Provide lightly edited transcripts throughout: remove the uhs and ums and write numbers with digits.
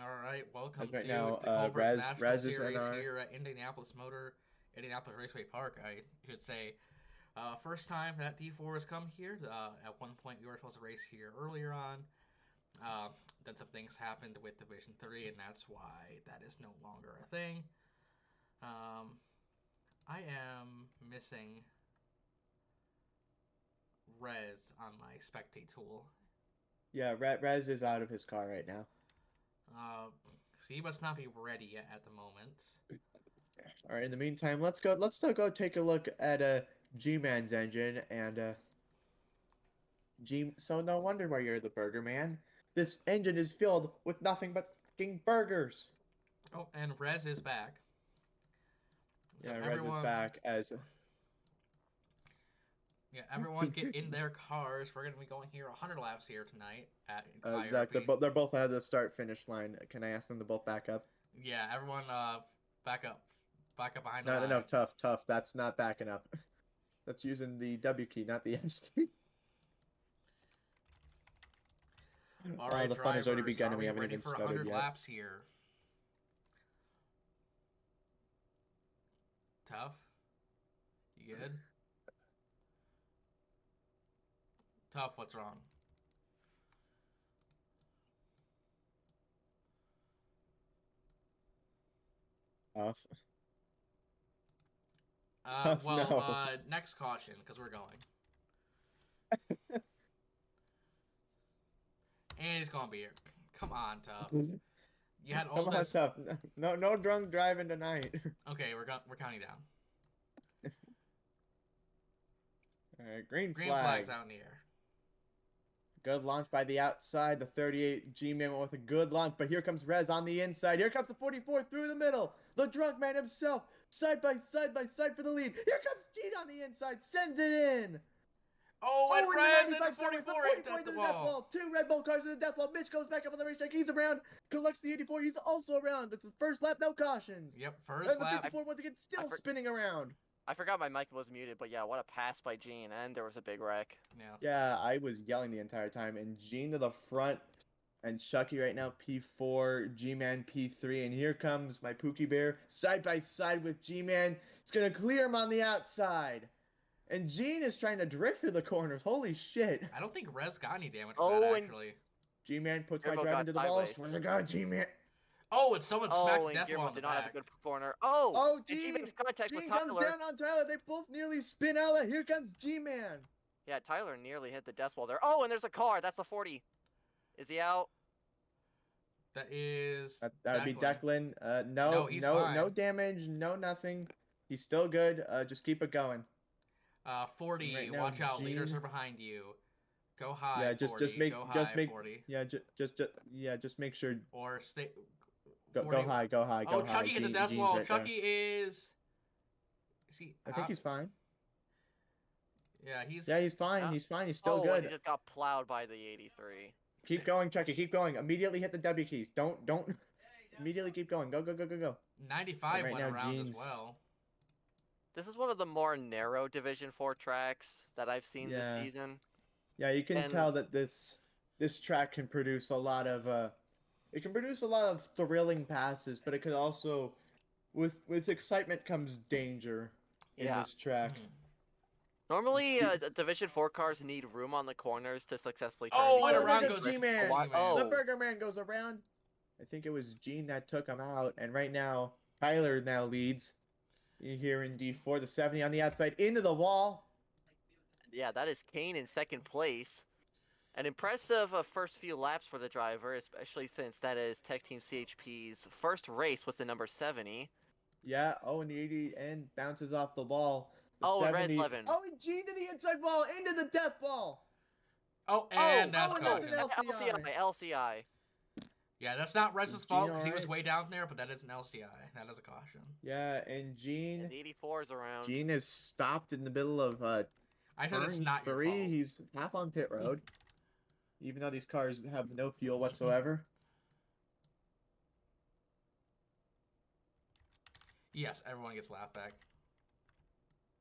All right, welcome As right to now, the Culver's National Rez is in Series our. here at Indianapolis Raceway Park. I should say, first time that D4 has come here. At one point, we were supposed to race here earlier on. Uh, then some things happened with Division Three, and that's why that is no longer a thing. Um, I am missing Rez on my spectate tool. Yeah, Rez is out of his car right now. Uh, so he must not be ready yet at the moment. All right. In the meantime, let's go. Let's still go take a look at G-Man's engine and G. So no wonder why you're the Burger Man. This engine is filled with nothing but fucking burgers. Oh, and Rez is back. So Yeah, Rez is everyone, back as. yeah, everyone get in their cars. We're gonna be going here 100 laps here tonight at Zach, IRP. they're both at the start finish line. Can I ask them to both back up? Yeah, everyone, back up, back up behind the No, no, no, line. tough. That's not backing up. That's using the W key, not the S key. All Oh, right, the fun has already drivers, begun are and we we haven't ready even for started 100 yet. laps here? Tough, you good? Tough, what's wrong? Tough. Tough, Well, no. next caution, because we're going. And he's gonna be here. Come on, tough. You had all Come on, this. tough. No, no drunk driving tonight. Okay, we're counting down. All right, green Green flags flag. out in the air. Good launch by the outside. The 38 G-Man went with a good launch, but here comes Rez on the inside. Here comes the 44 through the middle. The drunk man himself, side by side for the lead. Here comes Gene on the inside, sends it in. Oh, and Oh, in the Rez and the 95 seconds, the 44 hit 44 at the into the death wall. wall. Two Red Bull cars in the death wall. Mitch goes back up on the racetrack. He's around. Collects the 84. He's also around. It's his first lap, no cautions. Yep, first And the lap. 54 once again I, still for, spinning around. I forgot my mic was muted, but yeah, what a pass by Gene, and there was a big wreck. Yeah. Yeah, I was yelling the entire time. And Gene to the front. And Chucky right now, P4, G-Man P3. And here comes my Pookie Bear side by side with G-Man. It's going to clear him on the outside. And Gene is trying to drift through the corners. Holy shit. I don't think Rez got any damage for that, Oh, and actually. G-Man puts my Turbo drive got into the wall. sideways. Swear to God, G-Man. Oh, and someone smacked Oh, the and death wall Guillermo in the did not have a back. good corner. Oh, Oh, and Gene! G-Man's contact with Gene comes Tyler. down on Tyler. They both nearly spin out. Here comes G-Man. Yeah, Tyler nearly hit the death wall there. Oh, and there's a car. That's a 40. Is he out? That is That would be Declan. Declan. No, No, he's no fine. damage, no nothing. He's still good. Just keep it going. And 40, right now, watch out. Leaders are Gene. behind you. Go high, Yeah, just 40. Go make high, 40. yeah, just make sure Or stay. go 40. high, Oh, go high. Chucky hit the death Gene's wall. right there. Chucky is. Is he I think out? he's fine. Yeah, he's. Yeah, he's fine. Uh, He's fine. He's still oh, and he good. just got plowed by the 83. Keep going, Chucky. Keep going. Immediately hit the W keys. Don't immediately keep going. Go. And 95 right went now, around as Gene's. well. This is one of the more narrow Division 4 tracks that I've seen this Yeah, season. yeah. You can And tell that this track can produce a lot of it can produce a lot of thrilling passes, but it could also with excitement comes danger in yeah, this track. Mhm. normally Division 4 cars need room on the corners to successfully turn Oh, and because Oh, there around it's goes goes drifting a G-Man. lot. G-Man. The Oh, Burger Man goes around. I think it was Gene that took him out, and right now Tyler now leads here in D4. The 70 on the outside into the wall. yeah, that is Kane in second place. An impressive first few laps for the driver, especially since that is Tech Team CHP's first race was the number 70. Yeah. Oh, and the 80 and bounces off the wall. The Oh, and Res 70. Levin. Oh, and Gene to the inside wall into the death wall. Oh, and Oh, that's Oh, and that's oh, an caution. LCI. LCI. Yeah, that's not Is Rez's Gene fault all because he was right? way down there, but that is an LCI. That is a caution. Yeah, and And the 84 is around. Gene is stopped in the middle of I said it's turn not your 3. fault. He's half on pit road, even though these cars have no fuel whatsoever. Yes, everyone gets laughed back.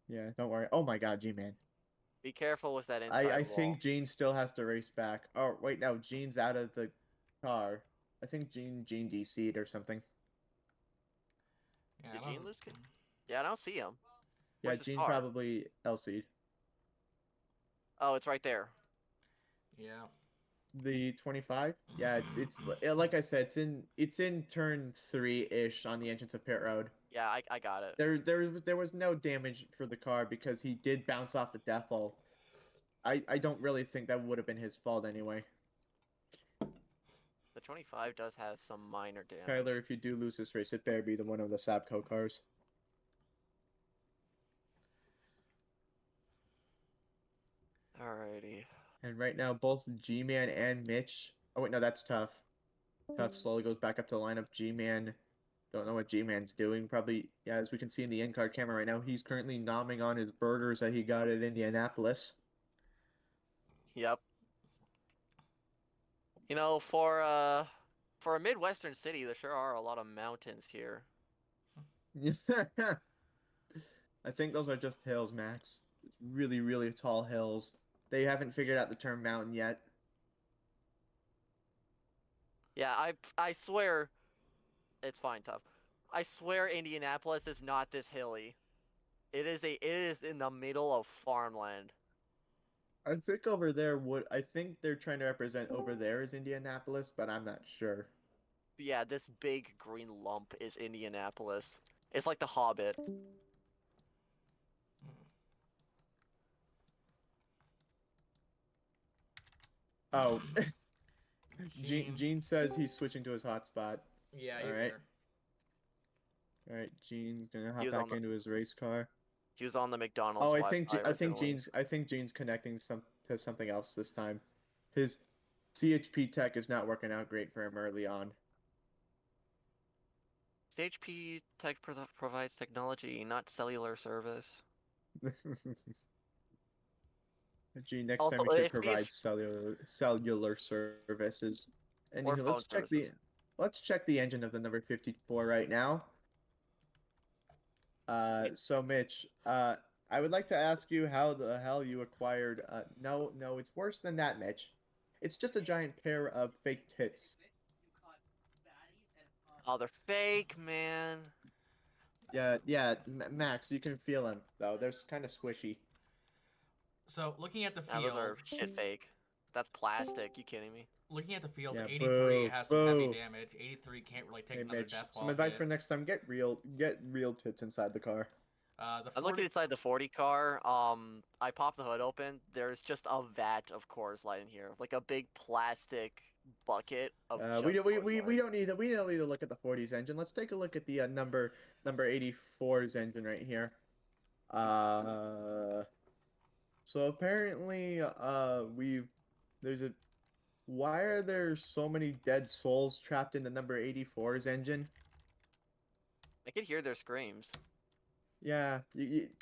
Yeah, don't worry. Oh my God, G-Man. Be careful with that I inside think wall. Gene still has to race back. Oh, wait, no, Gene's out of the car. I think Gene DC'd or something. Yeah, Did I Gene don't. lose? Yeah, I don't see him. Yeah, Where's his Gene car? probably LC'd. Oh, it's right there. Yeah. The 25? Yeah, like I said, it's in turn 3-ish on the entrance of pit road. Yeah, I got it. There was no damage for the car because he did bounce off the defo. I don't really think that would have been his fault anyway. The 25 does have some minor damage. Kyler, if you do lose this race, it better be the one of the Sabco cars. Alrighty. And right now, both G-Man and Mitch. Oh wait, no, that's tough. Tough slowly goes back up to the lineup. G-Man, don't know what G-Man's doing. Probably, yeah, as we can see in the in-car camera right now, he's currently nomming on his burgers that he got at Indianapolis. Yep. You know, for a Midwestern city, there sure are a lot of mountains here. I think those are just hills, Max. Really, really tall hills. They haven't figured out the term mountain yet. Yeah, I swear it's fine, tough. I swear Indianapolis is not this hilly. It is in the middle of farmland. I think they're trying to represent over there as Indianapolis, but I'm not sure. Yeah, this big green lump is Indianapolis. It's like the Hobbit. Oh, Gene. Gene says he's switching to his hotspot. Yeah, All he's right. there. All right, Gene's gonna He hop was on back the into his race car. he was on the Oh, McDonald's Wi-Fi originally. I think Gene's connecting to something else this time. His CHP tech is not working out great for him early on. HP Tech provides technology, not cellular service. Gee, next time Also, we should it's provide cellular services. or Anywho, phone services. let's check the engine of the number 54 right now. So Mitch, I would like to ask you how the hell you acquired. No, it's worse than that, Mitch. It's just a giant pair of fake tits. Oh, they're fake, man. Yeah, Max, you can feel them though. They're kind of squishy. So looking at the Now those are field, shit fake. That's plastic. You kidding me? looking at the field, Yeah, 83 boo, has some heavy boo. damage. 83 can't really take Hey another Mitch, death some wall advice hit. for next time: get real tits inside the car. The I'm looking 40. inside the 40 car. I popped the hood open. There's just a vat of Coors Light in here, like a big plastic bucket of We just don't we, Coors we, Light. we don't need to look at the 40's engine. Let's take a look at the number 84's engine right here. Uh, so apparently there's a why are there so many dead souls trapped in the number 84's engine? I could hear their screams. Yeah,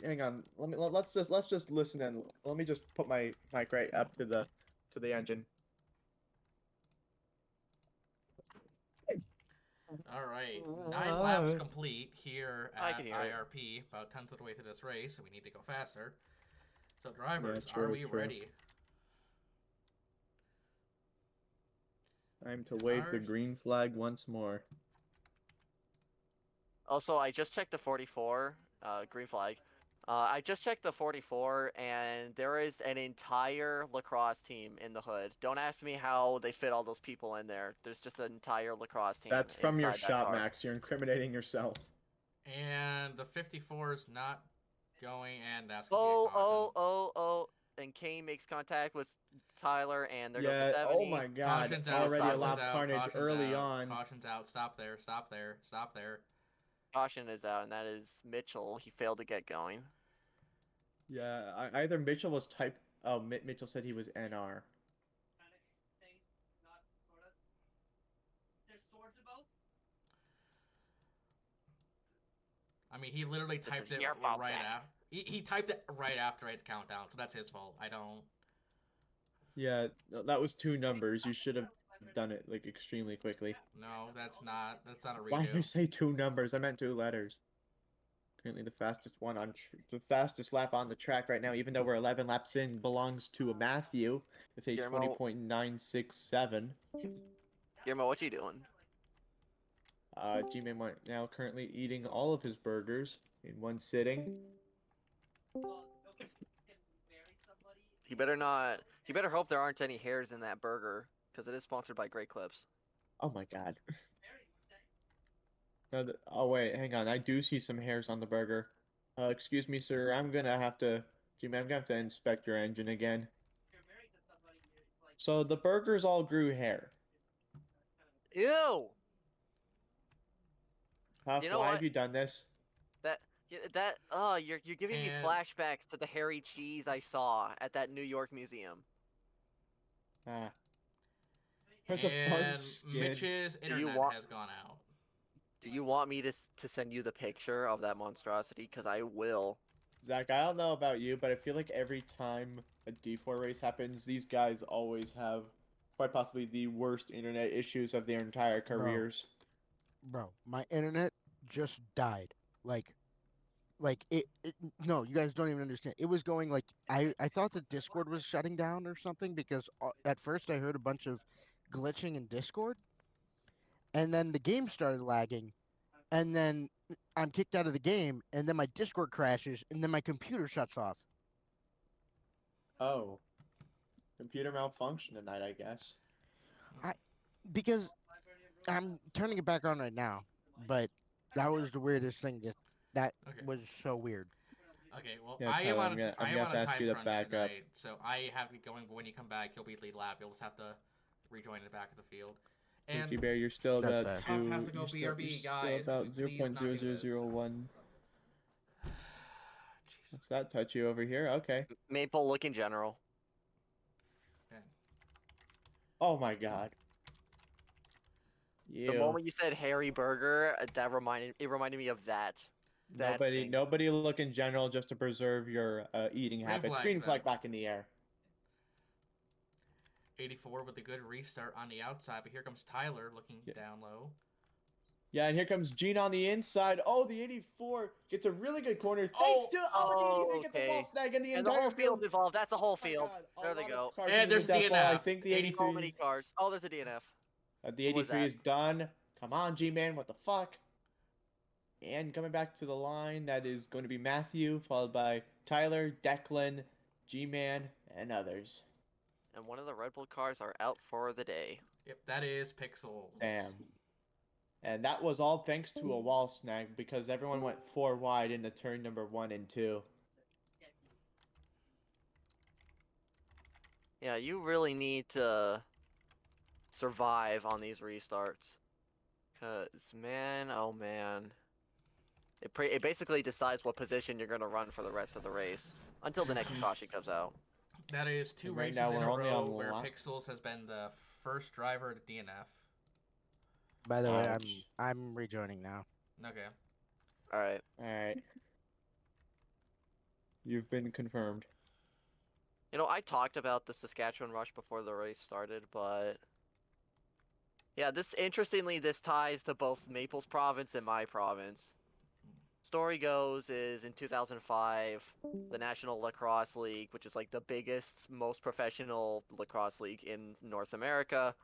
hang on. Let's just listen and let me just put my mic right up to the engine. All right, 9 laps complete here I can at hear it. IRP, about 10th of the way through this race, and we need to go faster. So, Yeah, drivers, are true, we true. ready? Time to wave the Cars? green flag once more. Also, I just checked the 44, green flag. I just checked the 44, and there is an entire lacrosse team in the hood. Don't ask me how they fit all those people in there. There's just an entire lacrosse team That's from your inside that shop, car. Max. You're incriminating yourself. And the 54 is not going, and that's Oh, going to be a caution. oh. And Kane makes contact with Tyler, and there goes the Yeah, 70. oh my god. Caution's out, Already a caution's lot of out, carnage caution's early out, on. caution's out. Stop there, stop there, stop there. Caution is out, and that is Mitchell. He failed to get going. Yeah, either Mitchell was type. Oh, Mitchell said he was NR. I mean, he literally This typed is it your fault, right Zach. after. He typed it right after its countdown, so that's his fault. I don't. Yeah, that was two numbers. You should have done it like extremely quickly. No, that's not a Why did I redo. say two numbers? I meant two letters. Currently, the fastest lap on the track right now, even though we're 11 laps in, belongs to a Matthew with a Guillermo, 20.967. Guillermo, what you doing? G-Man now currently eating all of his burgers in one sitting. He better not. He better hope there aren't any hairs in that burger, because it is sponsored by Great Clips. Oh my god. Oh wait, hang on. I do see some hairs on the burger. Excuse me, sir. I'm gonna have to, G-Man, I'm gonna have to inspect your engine again. So the burgers all grew hair. Ew! Huff, You know why what? have you done this? You're giving me And flashbacks to the hairy cheese I saw at that New York museum. Ah, for the fun and skin. Mitch's Do you internet want- has gone out. Do you want me to send you the picture of that monstrosity? Because I will. Zach, I don't know about you, but I feel like every time a D4 race happens, these guys always have quite possibly the worst internet issues of their entire careers. Bro, my internet just died. Like no, you guys don't even understand. It was going like I thought the Discord was shutting down or something because at first I heard a bunch of glitching in Discord, and then the game started lagging, and then I'm kicked out of the game, and then my Discord crashes, and then my computer shuts off. Oh, computer malfunction tonight, I guess. Because I'm turning it back on right now, but that was the weirdest thing that Okay. was so weird. Okay, well, Yeah, I am Tyler, on I'm a, gonna- I'm I am gonna on have a to ask time you to crunch back up. tonight, so I have you going. But when you come back, you'll be lead lap. You'll just have to rejoin the back of the field. And Pinky Bear, you're still That's about fair. Tough has to go you're still BRB, still guys. Can about we zero please point not zero do zero this? zero one. Jeez. What's that touchy over here? Okay. Maple look in general. Okay. Oh my god. The Ew. moment you said hairy burger, that reminded me of that. That thing. Nobody look in general just to preserve your eating Green habits. flags Green flag out. back in the air. 84 with a good restart on the outside, but here comes Tyler looking Yeah. down low. Yeah, and here comes Gene on the inside. Oh, the 84 gets a really good corner. Thanks Oh! to the 83 gets the wall Okay. snag, and the And the entire whole field field. involved. That's a whole Oh my field. God, a There they lot go. of cars And moving there's with that ball. I DNF. think the 80 So 83 many is, cars. Oh, there's a DNF. the What was 83 that? is done. Come on, G-Man, what the fuck? And coming back to the line, that is going to be Matthew, followed by Tyler, Declan, G-Man, and others. And one of the Red Bull cars are out for the day. Yep, that is Pixels. Damn. And that was all thanks to a wall snag because everyone went 4 wide into turn number 1 and 2. Yeah, you really need to survive on these restarts. Cause man, oh man, it basically decides what position you're gonna run for the rest of the race until the next caution comes out. That is two And right races now in we're a only on row the where la- Pixels has been the first driver to DNF. By the way, Ouch. I'm rejoining now. Okay. All right. Alright. You've been confirmed. You know, I talked about the Saskatchewan rush before the race started, but yeah, interestingly, this ties to both Maples province and my province. Story goes is in 2005, the National Lacrosse League, which is like the biggest, most professional lacrosse league in North America,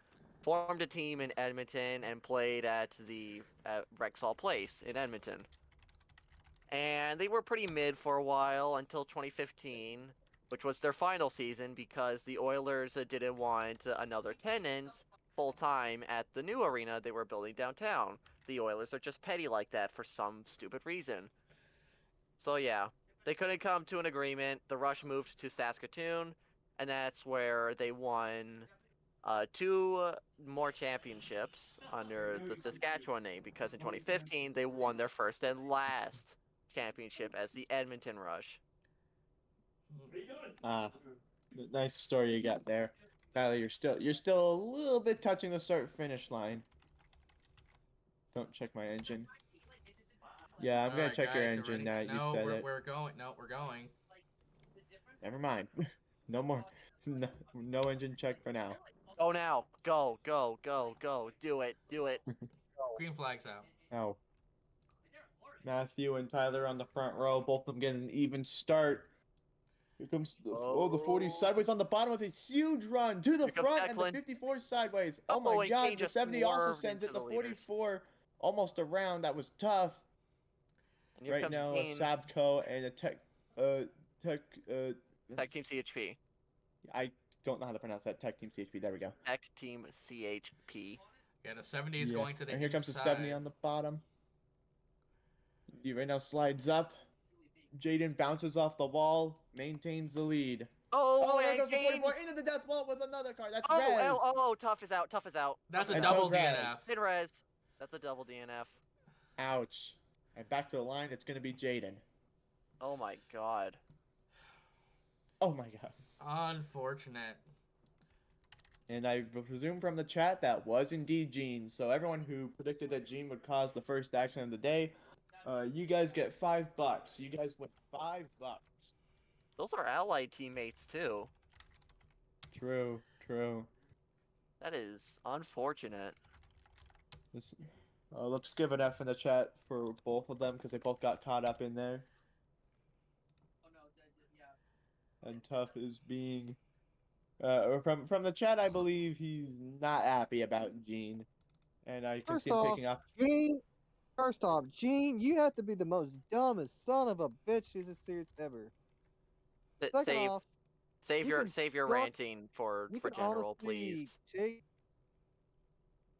formed a team in Edmonton and played at Rexall Place in Edmonton. And they were pretty mid for a while until 2015, which was their final season because the Oilers didn't want another tenant full time at the new arena they were building downtown. The Oilers are just petty like that for some stupid reason. So yeah, they couldn't come to an agreement. The Rush moved to Saskatoon, and that's where they won 2 more championships under the Saskatchewan name because in 2015 they won their first and last championship as the Edmonton Rush. Nice story you got there. Tyler, you're still a little bit touching the start finish line. Don't check my engine. Yeah, I'm gonna Alright, check your guys, engine ready? now that you No, said we're, it. we're going. No, we're going. Never mind. No more. No engine check for now. Go now. Go, go, go, go. Do it. Do it. Green flag's out. Oh. Matthew and Tyler on the front row, both of them getting an even start. Here comes the 40 sideways on the bottom with a huge run to the Here comes front and the Declan. 54 sideways. Oh Oh, my and god, Kane the just 70 also swerved sends it. into The the leaders. 44 almost around. That was tough. And here Right comes now, a Kane. Sabco and a Tech, Tech Team CHP. I don't know how to pronounce that. Tech Team CHP. There we go. Tech Team CHP. Yeah, the 70 is Yeah. going to the And here comes the 70 inside. on the bottom. He right now slides up. Jaden bounces off the wall, maintains the lead. Oh, there and goes the Kane. 44 into the death wall with another car. That's Oh, Rez. Tough is out. Tough is out. That's a And double so's Rez. DNF. Pin res. That's a double DNF. Ouch. And back to the line, it's going to be Jaden. Oh my god. Oh my god. Unfortunate. And I presume from the chat that was indeed Gene. So everyone who predicted that Gene would cause the first accident of the day, you guys get $5. You guys win $5. Those are allied teammates too. True, true. That is unfortunate. Let's give an F in the chat for both of them because they both got caught up in there. And Tough is being from the chat. I believe he's not happy about Gene, and I can see him taking off. Gene, first off, Gene, you have to be the most dumbest son of a bitch in this series ever. Second off, Save you your can ranting for general, honestly please. take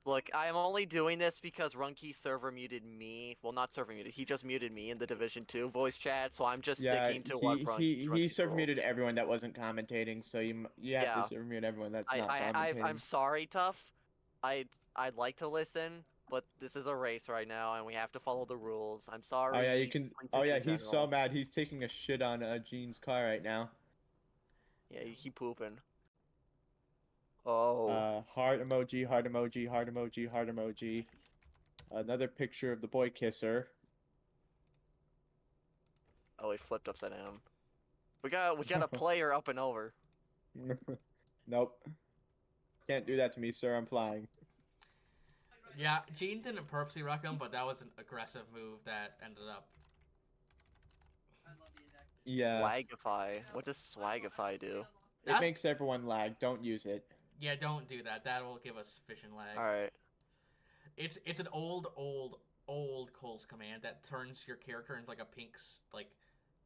Look, I am only doing this because Runke's server muted me. Well, not server muted. He just muted me in the Division 2 voice chat, so I'm just sticking to what he server muted everyone that wasn't commentating, so you have to server mute everyone that's not commentating. I'm sorry, Tough. I'd like to listen, but this is a race right now, and we have to follow the rules. I'm sorry. Oh yeah, you can. Oh yeah, he's so mad. He's taking a shit on Gene's car right now. Yeah, he pooping. Oh. Heart emoji, heart emoji, heart emoji, heart emoji. Another picture of the boy kisser. Oh, he flipped upside down. We got a player up and over. Nope. Can't do that to me, sir. I'm flying. Yeah, Gene didn't purposely wreck him, but that was an aggressive move that ended up. Yeah. Swagify. What does Swagify do? It makes everyone lag. Don't use it. Yeah, don't do that. That will give us vision lag. Alright. It's an old Coles command that turns your character into like a pink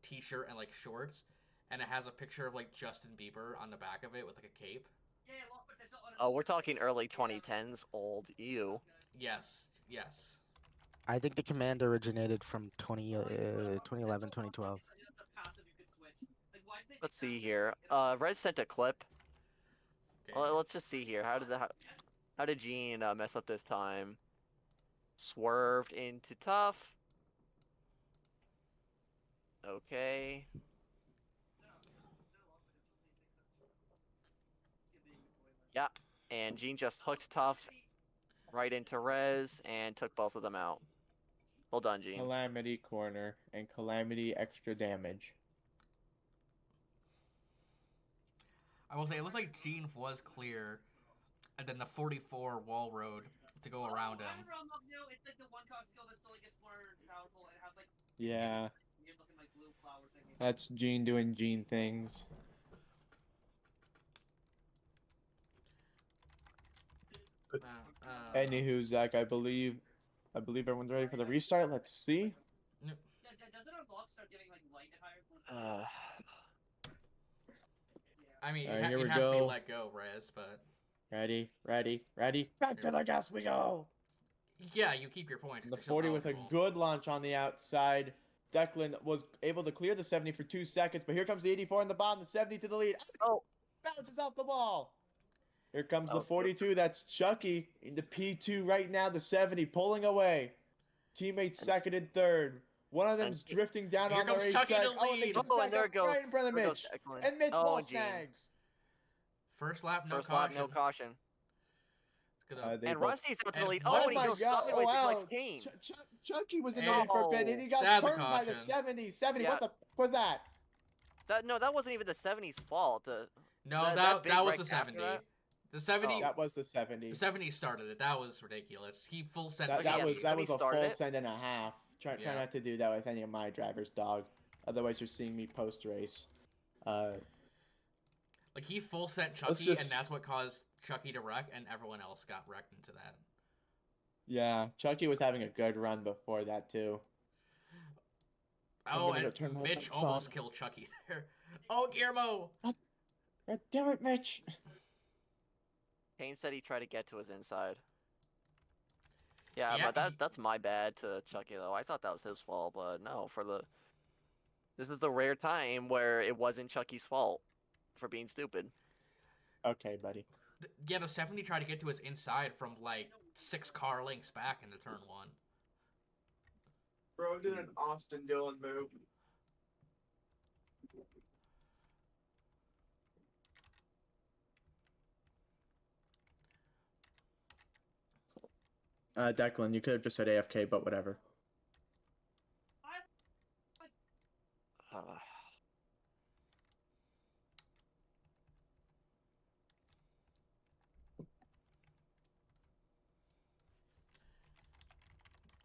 t-shirt and like shorts, and it has a picture of like Justin Bieber on the back of it with like a cape. Oh, we're talking early 2010s old. Ew. Yes. I think the command originated from 2011, 2012. Let's see here. Rez sent a clip. Okay. Well, let's just see here. How did Gene mess up this time? Swerved into Tough. Okay. Yeah, and Gene just hooked Tough right into Rez and took both of them out. Well done, Gene. Calamity corner and Calamity extra damage. I will say it looked like Gene was clear, and then the 44 wall road to go around him. Yeah. That's Gene doing Gene things. Anywho, Zach, I believe everyone's ready for the restart. Let's see. I mean, Alright, you have to be let go, Rez, but... Ready. Back to the gas we go! Yeah, you keep your points. The 40 with a good launch on the outside. Declan was able to clear the 70 for 2 seconds, but here comes the 84 in the bottom, the 70 to the lead. Oh! Bounces off the wall. Here comes the 42. That's Chucky in the P2 right now. The 70 pulling away. Teammates second and third. One of them's drifting down on the racetrack. Oh, and there it goes. Right in front of Mitch. And Mitch wall snags. First lap, no caution. And Rusty's out to the lead. Oh, and he goes sideways like Kane. Chucky was in the lead for a bit, and he got turned by the 70. 70, yeah. What the was that? That wasn't even the 70's fault. No, that was the 70. The 70. That was the 70. The 70 started it. That was ridiculous. He full sent. That was a full send and a half. Try not to do that with any of my drivers, dog. Otherwise, you're seeing me post race. Like, he full sent Let's Chucky, just- and that's what caused Chucky to wreck, and everyone else got wrecked into that. Yeah, Chucky was having a good run before that too. I'm Oh, gonna go and turn my Mitch lights almost on. killed Chucky there. Oh, Guillermo! God damn it, Mitch! Kane said he tried to get to his inside. Yeah, Yeah, but that's my bad to Chucky though. I thought that was his fault, but no, this is the rare time where it wasn't Chucky's fault for being stupid. Okay, buddy. Yeah, the 70 tried to get to his inside from, like, 6 car lengths back into turn 1. Bro, did an Austin Dillon move. Declan, you could have just said AFK, but whatever. Uh,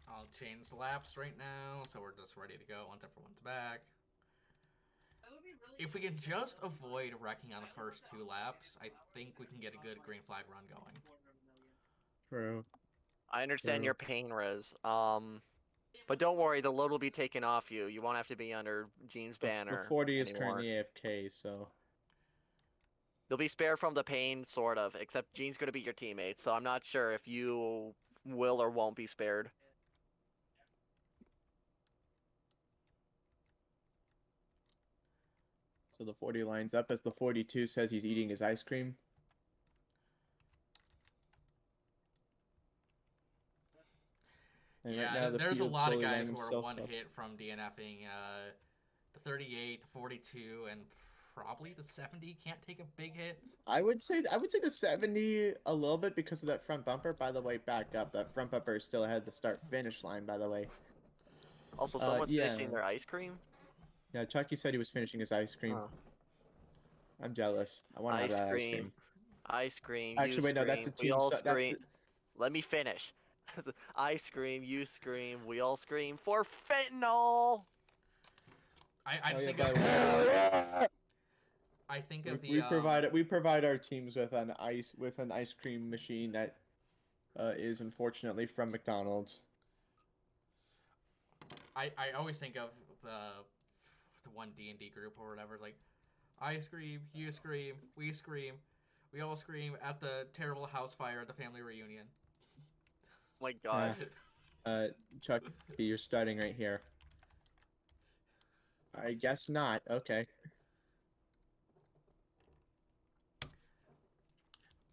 I'll change the laps right now, so we're just ready to go once everyone's back. If we can just avoid wrecking on the first 2 laps, I think we can get a good green flag run going. True. I understand True. your pain, Riz. But don't worry, the load will be taken off you. You won't have to be under Gene's banner The 40 is anymore. currently AFK, so. You'll be spared from the pain, sort of, except Gene's going to be your teammate, so I'm not sure if you will or won't be spared. So the 40 lines up as the 42 says he's eating his ice cream. And right now the there's a field's lot of slowly guys lining who are himself one up. hit from DNFing. The 38, the 42, and probably the 70 can't take a big hit. I would say the 70 a little bit because of that front bumper. By the way, back up. That front bumper is still ahead of the start finish line, by the way. Also, someone's yeah. finishing their ice cream? Yeah, Chucky said he was finishing his ice cream. Huh. I'm jealous. I want to have Ice that ice cream. cream. Ice cream, Actually, you wait, no, scream, that's a we team. all That's scream. Let me finish. I scream, you scream, we all scream for fentanyl! I Oh, yeah, think by of the way, I think of we the we provide our teams with an ice cream machine that is unfortunately from McDonald's. I always think of the one D&D group or whatever. Like, I scream, you scream, we all scream at the terrible house fire at the family reunion. Oh my god. Chuck, you're starting right here. I guess not. Okay.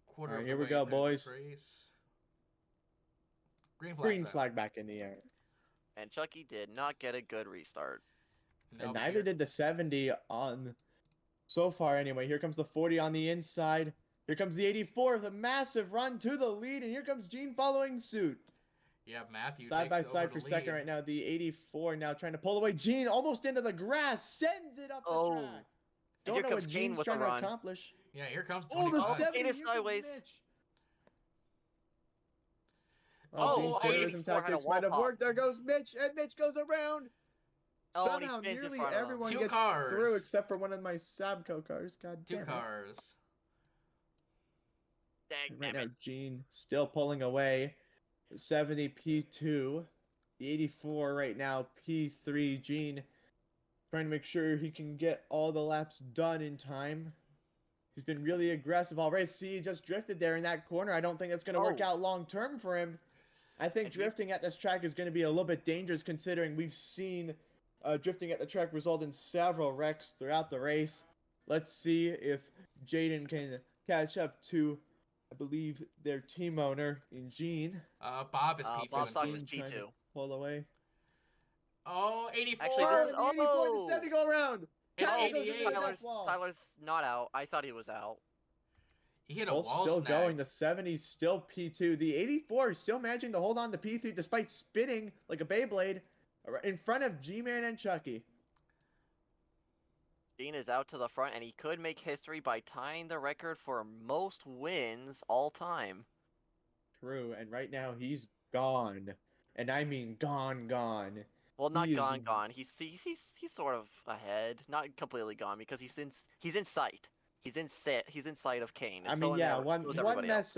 Quarter Alright, of here the we way go, through boys. this race. Green flag. Green flag back in the air. And Chucky did not get a good restart. And neither did the 70 on so far anyway. Here comes the 40 on the inside. Here comes the 84 with a massive run to the lead, and here comes Gene following suit. Yeah, Matthew Side by takes side over for the second lead. right now. The 84 now trying to pull away. Gene almost into the grass, sends it up the Oh. track. And Don't here know comes what Gene Gene's with a trying to run. accomplish. Yeah, here comes Oh, 25. the 70. Gene is Here comes sideways. Mitch. Oh, Gene's oh, terrorism 84 had a tactics wall might have pop. worked. There goes Mitch, and Mitch goes around. Oh, and he Somehow, spins in nearly front of him. everyone Two gets cars. through except for one of my Sabco cars. God Two damn it. cars. Dang, And right damn now, it. Gene still pulling away. 70 P2. The 84 right now, P3. Gene trying to make sure he can get all the laps done in time. He's been really aggressive already. See, he just drifted there in that corner. I don't think that's going to work Oh. out long term for him. I think And he- drifting at this track is going to be a little bit dangerous considering we've seen drifting at the track result in several wrecks throughout the race. Let's see if Jaden can catch up to, I believe, their team owner in Gene. Bob is P2. Bob and Stocks Gene is trying to P2. pull away. Oh, 84. Actually, this is- And the 84 and the oh! 70 go around. And Tyler goes into 88. the death wall. Tyler's not out. I thought he was out. He hit a Both wall still snag. going. The 70 still P2. The 84 is still managing to hold on to P3 despite spinning like a Beyblade in front of G-Man and Chucky. Gene is out to the front, and he could make history by tying the record for most wins all time. True, and right now he's gone. And I mean gone. Well, not He is gone. He's sort of ahead, not completely gone because he's in sight. He's in sight of Kane. I It's mean, so yeah, so is one everybody else.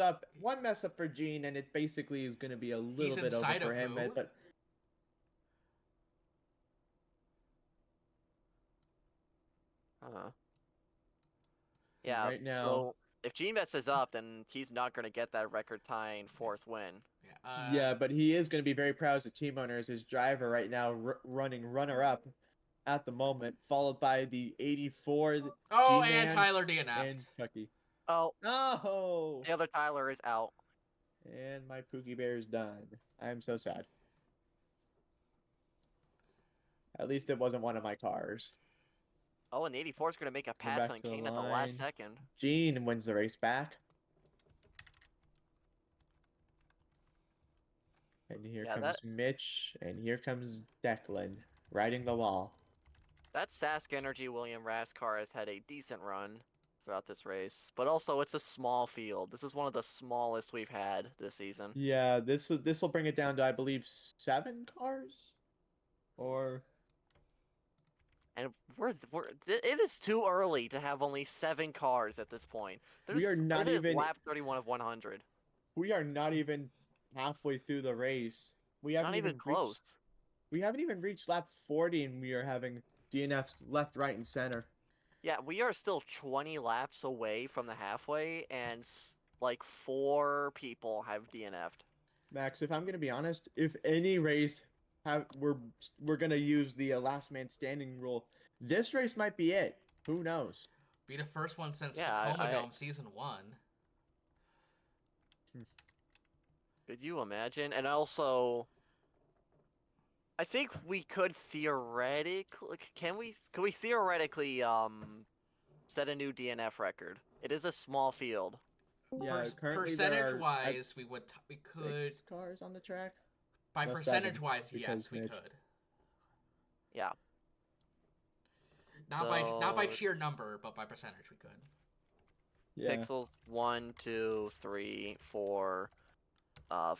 mess up for Gene, and it basically is going to be a He's little in bit over sight for of him. who? But Yeah. right now, So if Gene messes up, then he's not going to get that record-tying 4th win. Yeah. yeah, but he is going to be very proud as a team owner as his driver right now, running runner-up at the moment, followed by the 84 Oh, and G-Man Tyler and DNF'd. Chucky. Oh, No! the other Tyler is out. And my Pookie Bear is done. I'm so sad. At least it wasn't one of my cars. Oh, and the 84 is going to make a We're pass back on to the Kane at the line. last second. Gene wins the race back. And here Yeah, comes Mitch, and here comes Declan, riding the wall. That Sask Energy William Rask car has had a decent run throughout this race, but also it's a small field. This is one of the smallest we've had this season. Yeah, this will bring it down to, I believe, 7 cars? Or... And it is too early to have only 7 cars at this point. We are not it is even- lap 31 of 100. We are not even halfway through the race. We haven't Not even close. We haven't even reached lap 40, and we are having DNFs left, right, and center. Yeah, we are still 20 laps away from the halfway, and like 4 people have DNF'd. Max, if I'm gonna be honest, if any race we're gonna use the last man standing rule, this race might be it. Who knows? Be the first one since Yeah, Tacoma Dome Season 1. Could you imagine? And also, I think we could theoretically, could we theoretically set a new DNF record? It is a small field. Yeah, currently there are Percentage-wise, we could. 6 cars on the track. By No, percentage-wise, 7, yes, because we Mitch. could. Yeah. Not by So- sheer number, but by percentage, we could. Yeah. Pixels 1, 2, 3, 4, What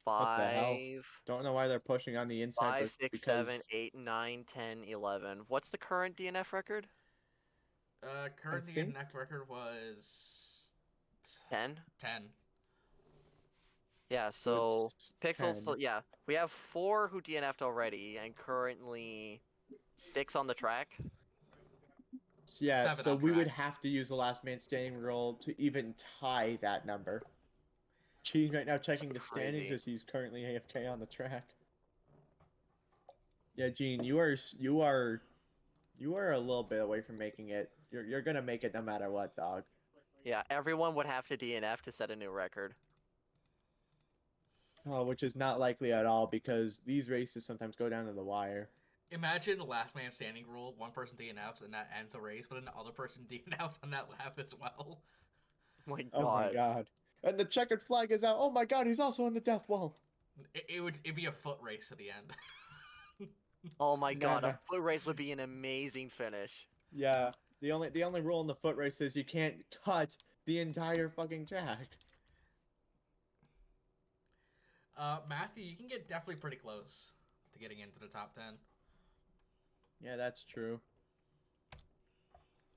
the hell? 5, Don't know why they're pushing on the inside. 5, but 6, because 7, 8, 9, 10, 11. What's the current DNF record? Current think- DNF record was 10? 10. Yeah, so it's Pixels, 10. yeah, we have 4 who DNF'd already, and currently 6 on the track. Yeah, 7 so on we would track. have to use the last man standing rule to even tie that number. Gene's right now checking the That's standings crazy. as he's currently AFK on the track. Yeah, Gene, you are a little bit away from making it. You're gonna make it no matter what, dog. Yeah, everyone would have to DNF to set a new record. Oh, which is not likely at all because these races sometimes go down to the wire. Imagine the last man standing rule, one person DNFs and that ends a race, but another person DNFs on that lap as well. Oh my Oh my god. god. And the checkered flag is out. Oh my god, he's also on the death wall. It'd be a foot race to the end. Oh my god, Nah. a foot race would be an amazing finish. Yeah. The only rule in the foot race is you can't cut the entire fucking track. Matthew, you can get definitely pretty close to getting into the top 10. Yeah, that's true.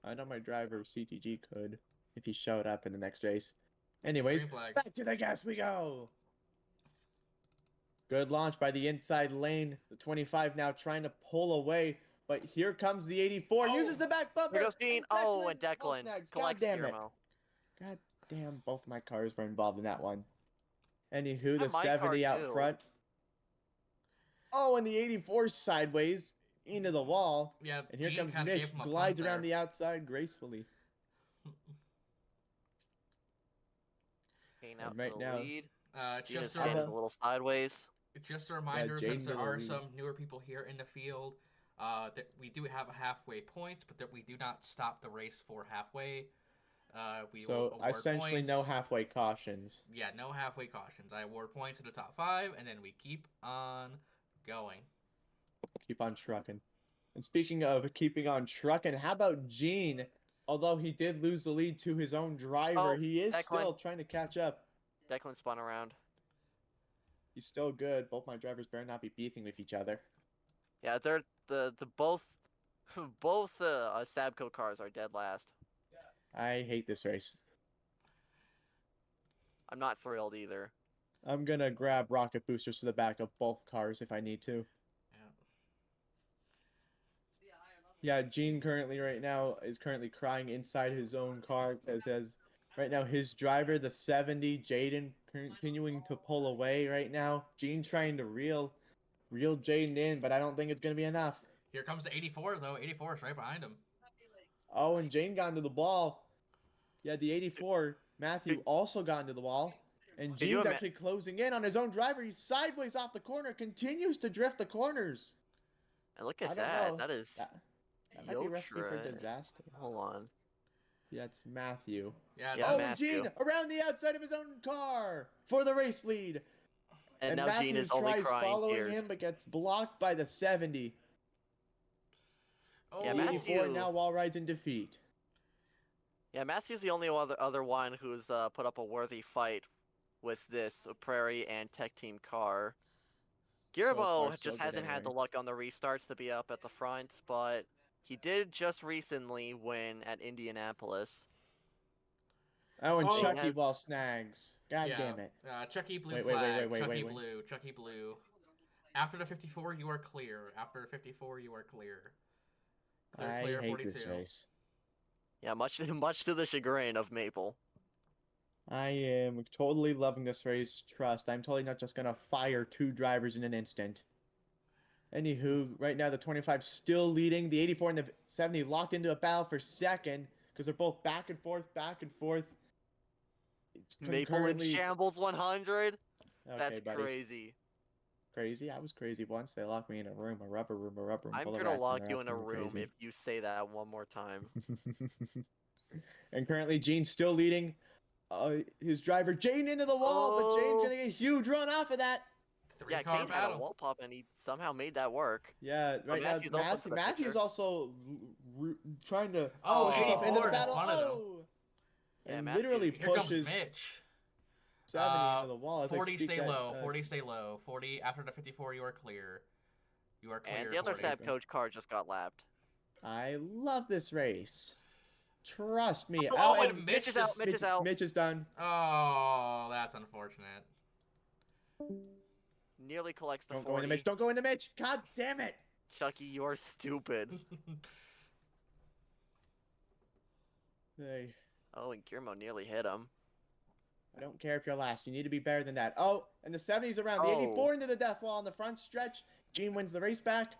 I know my driver CTG could if he showed up in the next race. Anyways, Green flag. back to the gas we go. Good launch by the inside lane. The 25 now trying to pull away, but here comes the 84. Oh. Uses the back bumper. There goes Gene. Oh, and all Declan snags. collects God damn it. Guillermo. God damn, both my cars were involved in that one. Anywho, Yeah, the my 70 car out too. front. Oh, and the 84 sideways into the wall. Yeah, And here Gene comes kinda Mitch, gave him a glides punt around there. the outside gracefully. Kane out And right to the now- lead. Gene is Just standing a- a little sideways. Just a reminder, Jaden since there to the are lead. some newer people here in the field, that we do have a halfway points, but that we do not stop the race for halfway. We will So award essentially points. no halfway cautions. Yeah, no halfway cautions. I award points to the top 5, and then we keep on going. Keep on trucking. And speaking of keeping on trucking, how about Gene? Although he did lose the lead to his own driver, Oh, he is Declan. still trying to catch up. Declan spun around. He's still good. Both my drivers better not be beefing with each other. Yeah, they're the both both Sabco cars are dead last. I hate this race. I'm not thrilled either. I'm gonna grab rocket boosters to the back of both cars if I need to. Yeah, Gene currently right now is currently crying inside his own car because as right now his driver, the 70, Jaden, continuing to pull away right now. Gene trying to reel Jaden in, but I don't think it's gonna be enough. Here comes the 84 though. 84 is right behind him. Oh, and Jane got into the wall. Yeah, the 84, Matthew also got into the wall. And Could you Gene's actually closing in on his own driver. He's sideways off the corner, continues to drift the corners. And look I at don't that. know. That is That might be a recipe for Yotra. disaster. Hold on. Yeah, it's Matthew. Yeah, Yeah, Oh, and Matthew. Gene around the outside of his own car for the race lead. And now Matthew Gene is only tries crying following tears. him, but gets blocked by the 70. Oh, Yeah, The 84 Matthew. now wall rides in defeat. Yeah, Matthew's the only other one who's put up a worthy fight with this Prairie and Tech Team car. Guillermo far, so just good hasn't had the anyway. luck on the restarts to be up at the front, but he did just recently win at Indianapolis. Oh, and Oh, Chucky has- wall snags. God yeah. damn it. Chucky blue Wait, flag. wait, Chucky wait. blue. Chucky blue. After the 54, you are clear. After 54, you are clear. I Clear hate 42. this race. Yeah, much to the chagrin of Maple. I am totally loving this race. Trust, I'm totally not just gonna fire two drivers in an instant. Anywho, right now the 25 still leading. The 84 and the 70 locked into a battle for second because they're both back and forth, back and forth. Maple in Concurrently, shambles 100. okay, That's buddy. crazy. Crazy? I was crazy once. They locked me in a room, a rubber room I'm full of gonna rats, lock and you the in a rats were room crazy. if you say that one more time. And currently, Gene's still leading. His driver, Jane, into the wall, but Jane's gonna get a huge run off of that. Yeah, Three-car Kane had a battle. wall pop and he somehow made that work. Yeah, right now Matthew's open to the Matthew's picture. also trying to Oh, push himself into the 84 battle. punted him. Oh! Yeah, And Matthew- literally Here comes pushes Mitch. 70 into the wall. As I 40 speak stay that, low. 40 stay low. 40 after the 54, you are clear. You are clear. And the other 40. Sab coach car just got lapped. I love this race. Trust me. Oh, and and Mitch is out. Mitch is out. Mitch is done. Oh, that's unfortunate. Nearly collects the Don't go 40. into Mitch. Don't go into Mitch. God damn it. Chucky, you're stupid. Hey, Oh, and Guillermo nearly hit him. I don't care if you're last. You need to be better than that. Oh, and the 70's around. The Oh. 84 into the death wall on the front stretch. Gene wins the race back.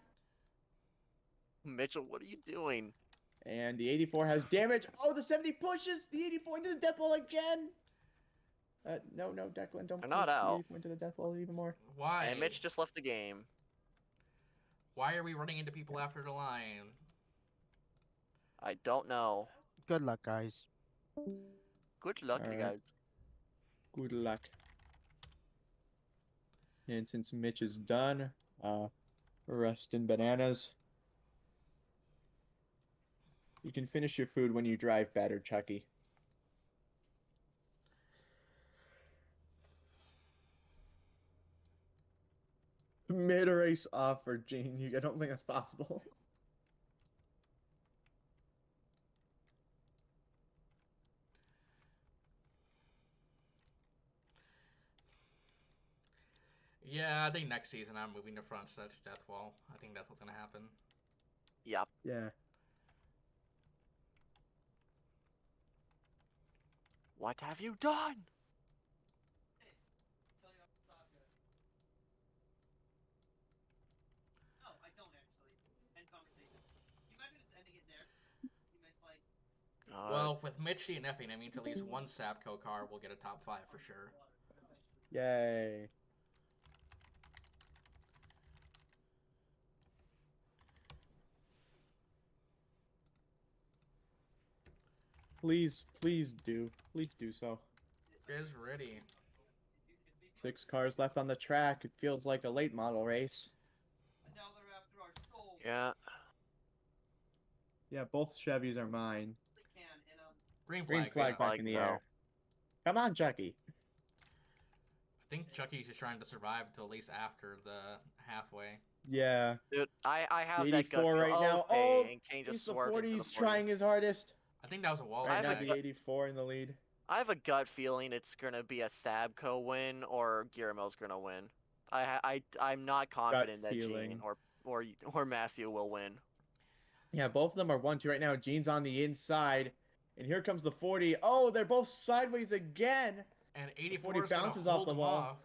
Mitchell, what are you doing? And the 84 has damage. Oh, the 70 pushes the 84 into the death wall again. No, Declan, don't They're not push out. the 84 into the death wall even more. Why? And Mitch just left the game. Why are we running into people after the line? I don't know. Good luck, guys. Good luck, you Alright. guys. Good luck. And since Mitch is done, rest in bananas. You can finish your food when you drive better, Chucky. Mid-race offer, Gene. I don't think that's possible. Yeah, I think next season I'm moving to front stretch death wall. I think that's what's gonna happen. Yep. Yeah. What have you done? God. Well, with Mitch DNFing, that means at least one Sabco car will get a top 5 for sure. Yay. Please do. Please do so. Is ready. 6 cars left on the track. It feels like a late model race. Yeah. Yeah, both Chevys are mine. Green Green flag. flag flag back in the go. air. Come on, Chucky. I think Chucky's just trying to survive until at least after the halfway. Yeah. Dude, I The have that gut 84 feel. right now. Okay, Oh, and Kane at just least the swerved into the 40's 40. trying his hardest. I think that was a wall Right now, snag. the 84 in the lead. I have a gut feeling it's gonna be a Sabco win or Guillermo's gonna win. I'm not confident that feeling. Gene or Matthew will win. Yeah, both of them are 1-2 right now. Gene's on the inside. And here comes the 40. Oh, they're both sideways again. And 40 84 is going to bounces off hold the them wall. off.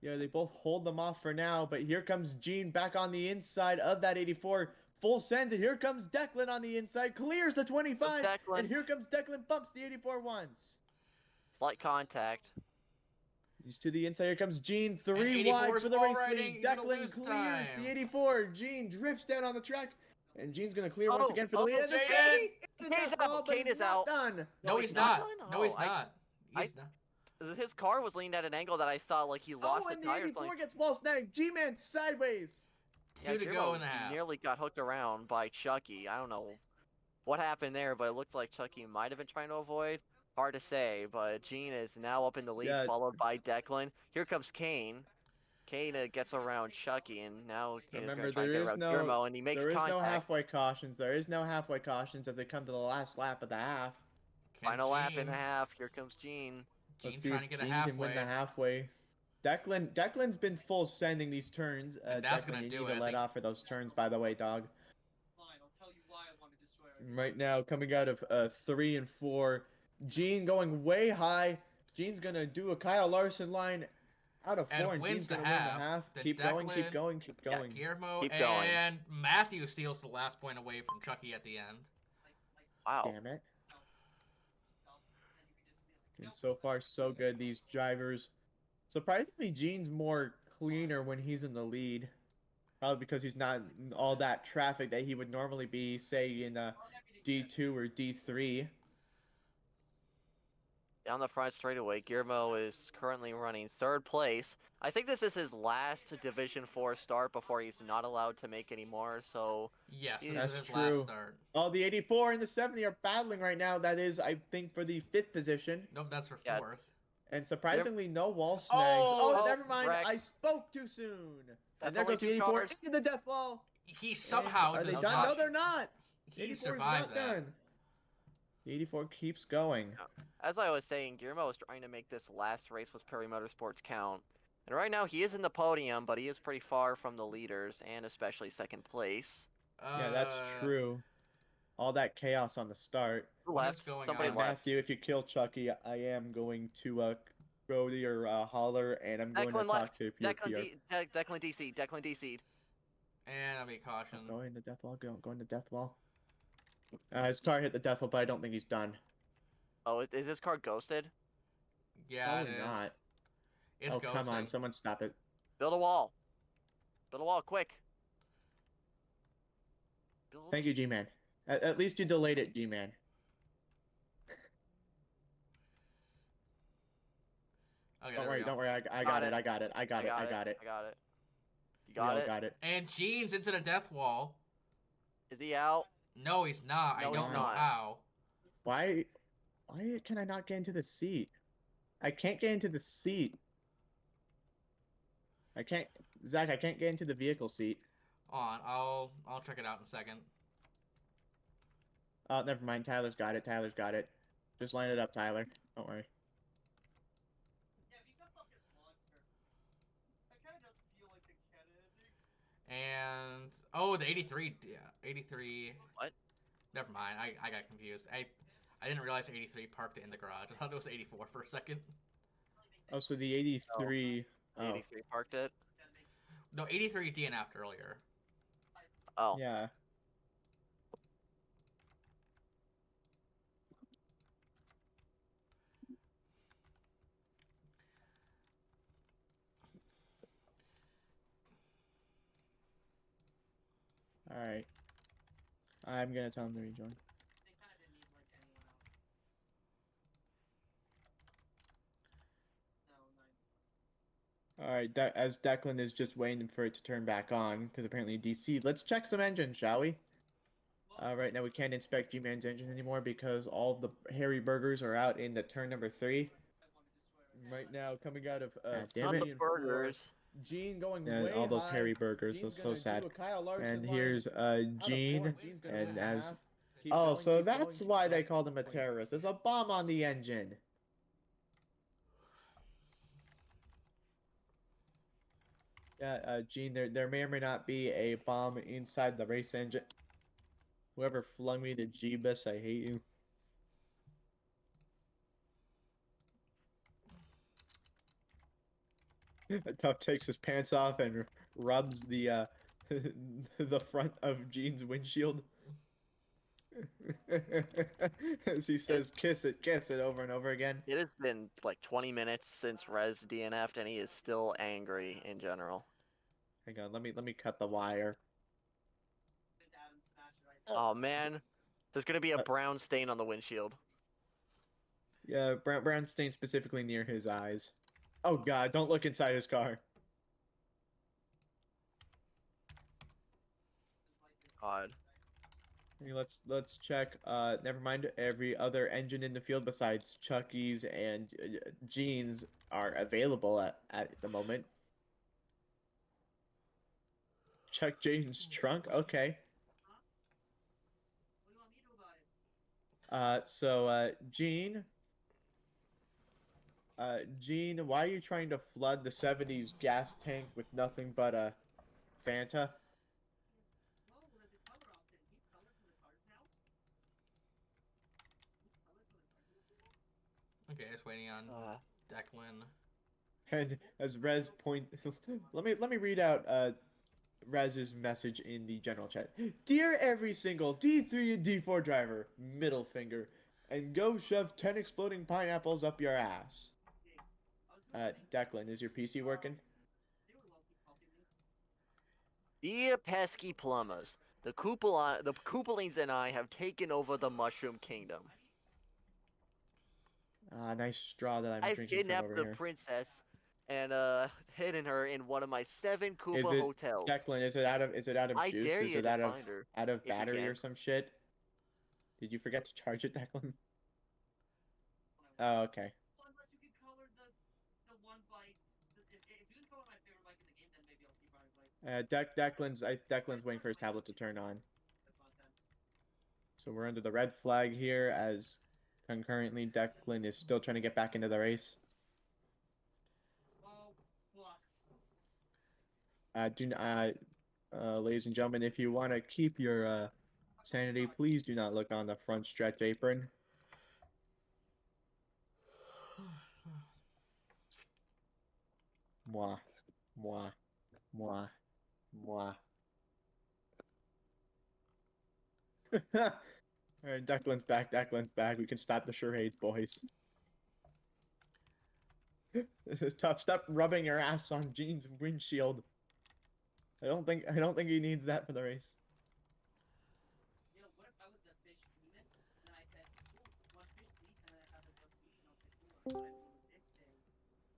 Yeah, they both hold them off for now. But here comes Gene back on the inside of that 84. Full sends, and here comes Declan on the inside. Clears the 25. Declan. And here comes Declan, bumps the 84 once. Slight contact. He's to the inside. Here comes Gene. 3 84 wide is for the wall race riding. lead. He's gonna Declan lose clears time. the 84. Gene drifts down on the track. And Gene's going to clear once again for the lead. And the Jaden! 70 is Kane's that ball, out. but Kane he's is not out. done. No, he's not. done? No, he's I- not. He's not. His car was leaning at an angle that I thought like he lost Oh, the and the tires. 84 Like, gets wall snagged. G-Man sideways. yeah, 2 to go Guillermo in the half. nearly got hooked around by Chucky. I don't know what happened there, but it looked like Chucky might have been trying to avoid. Hard to say, but Gene is now up in the lead, Yeah. followed by Declan. Here comes Kane. Kane gets around Chucky, and now Kane is Remember, going to try to there get is around no Guillermo, and he makes there is no contact. halfway cautions. There is no halfway cautions as they come to the last lap of the half. Can Final lap in Gene- the half. Here comes Gene. Gene Let's see trying to if get a Gene can win the halfway. halfway. Declan's been full sending these turns. And that's Declan, gonna you do need it, to I let think. off for those turns, by the way, dog. Right now, coming out of 3 and 4, Gene going way high. Gene's gonna do a Kyle Larson line out of 4, And and wins Gene's the gonna win the half. half. Then Keep going, keep Declan- going, keep Yeah, going. Guillermo Keep going. and Matthew steals the last point away from Chucky at the end. Wow. Damn it. And so far, so good. These drivers. Surprisingly, Gene's more cleaner when he's in the lead. Probably because he's not in all that traffic that he would normally be, say, in D2 or D3. Down the front straightaway, Guillermo is currently running third place. I think this is his last Division 4 start before he's not allowed to make any more, so Yes, this That's is his true. last start. Oh, the 84 and the 70 are battling right now. That is, I think, for the 5th position. Nope, that's for Yeah. 4th. And surprisingly, no wall snags. Oh, Oh, never mind. wreck. I spoke too soon. That's And there only goes the 2 84 cars. into the death wall. He somehow Are they does done? not. No, they're not. He 84 is survived not that. done. The 84 keeps going. as I was saying, Guillermo is trying to make this last race with Perry Motorsports count. And right now he is in the podium, but he is pretty far from the leaders, and especially second place. Yeah, that's Uh, true. All that chaos on the start. Who What left? is going Somebody on? left. Matthew, if you kill Chucky, I am going to go to your holler, and I'm going to Declan talk left. to your Declan, PR. Declan DC. Declan DC. And I'll be cautioned. Go into death wall. Go into death wall. His car hit the death wall, but I don't think he's done. Oh, is this car ghosted? Yeah, it Probably is. not. It's Oh, come on. ghosting. Someone stop it. Build a wall. Build a wall, quick. Build... Thank you, G-Man. At least you delayed it, G-Man. Okay, Don't there worry, we go. don't worry. I Got got it. it. I got it. I got it. I got it. I got it. You We got all it? got it. And Gene's into the death wall. Is he out? No, he's not. No, I he's don't know not. how. Why can I not get into the seat? I can't get into the seat. I can't, Zach. I can't get into the vehicle seat. On, I'll check it out in a second. Oh, never mind. Tyler's got it. Tyler's got it. Just line it up, Tyler. Don't worry. And oh, the 83, yeah, 83. What? Never mind. I got confused. I didn't realize 83 parked it in the garage. I thought it was 84 for a second. Oh, so the 83. Oh, 83 parked it. No, 83 DNF'd earlier. Oh. yeah. All right. I'm gonna tell him to rejoin. All right, as Declan is just waiting for it to turn back on, because apparently DC. Let's check some engines, shall we? Right now we can't inspect G-Man's engine anymore because all the Harry Burgers are out in the turn number 3. Right now, coming out of Not 3 the and 4. burgers. Gene going Yeah, way all those high. hairy burgers. Gene's That's so gonna sad. do a Kyle Larson And line. here's Out of Gene, fourth, Gene's gonna and win as half. Keep oh, going, so keep that's going, why keep they going. called him a terrorist. There's a bomb on the engine. Yeah, Gene, there may or may not be a bomb inside the race engine. Whoever flung me to Jeebus, I hate you. Tough takes his pants off and rubs the the front of Gene's windshield. As he says, kiss it over and over again. It has been like 20 minutes since Rez DNF'd, and he is still angry in general. Hang on, let me cut the wire. Oh man, there's gonna be a brown stain on the windshield. Yeah, brown stain specifically near his eyes. Oh god, don't look inside his car. God. Hey, let's check. Never mind. Every other engine in the field besides Chucky's and Gene's are available at the moment. Check Jane's trunk. Okay. Gene. Gene, why are you trying to flood the 70s gas tank with nothing but a Fanta? Okay, just waiting on Declan. And as Rez point, let me read out Rez's message in the general chat. Dear every single D3 and D4 driver, middle finger, and go shove 10 exploding pineapples up your ass. Declan, is your PC working? Dear pesky plumbers, the Koopalings and I have taken over the Mushroom Kingdom. Nice straw that I'm I've drinking from kidnapped over the here. princess and hidden her in one of my 7 Koopa Is it, hotels. Declan, is it out of I juice? dare Is you it to out of find her. if you battery or can. some shit? Did you forget to charge it, Declan? Oh, okay. Declan's waiting for his tablet to turn on. So we're under the red flag here, as concurrently Declan is still trying to get back into the race. Ladies and gentlemen, if you want to keep your sanity, please do not look on the front stretch apron. Moi, moi, moi, moi. Alright, Declan's back. Declan's back. We can stop the charades, boys. This is tough. Stop rubbing your ass on Gene's windshield. I don't think he needs that for the race.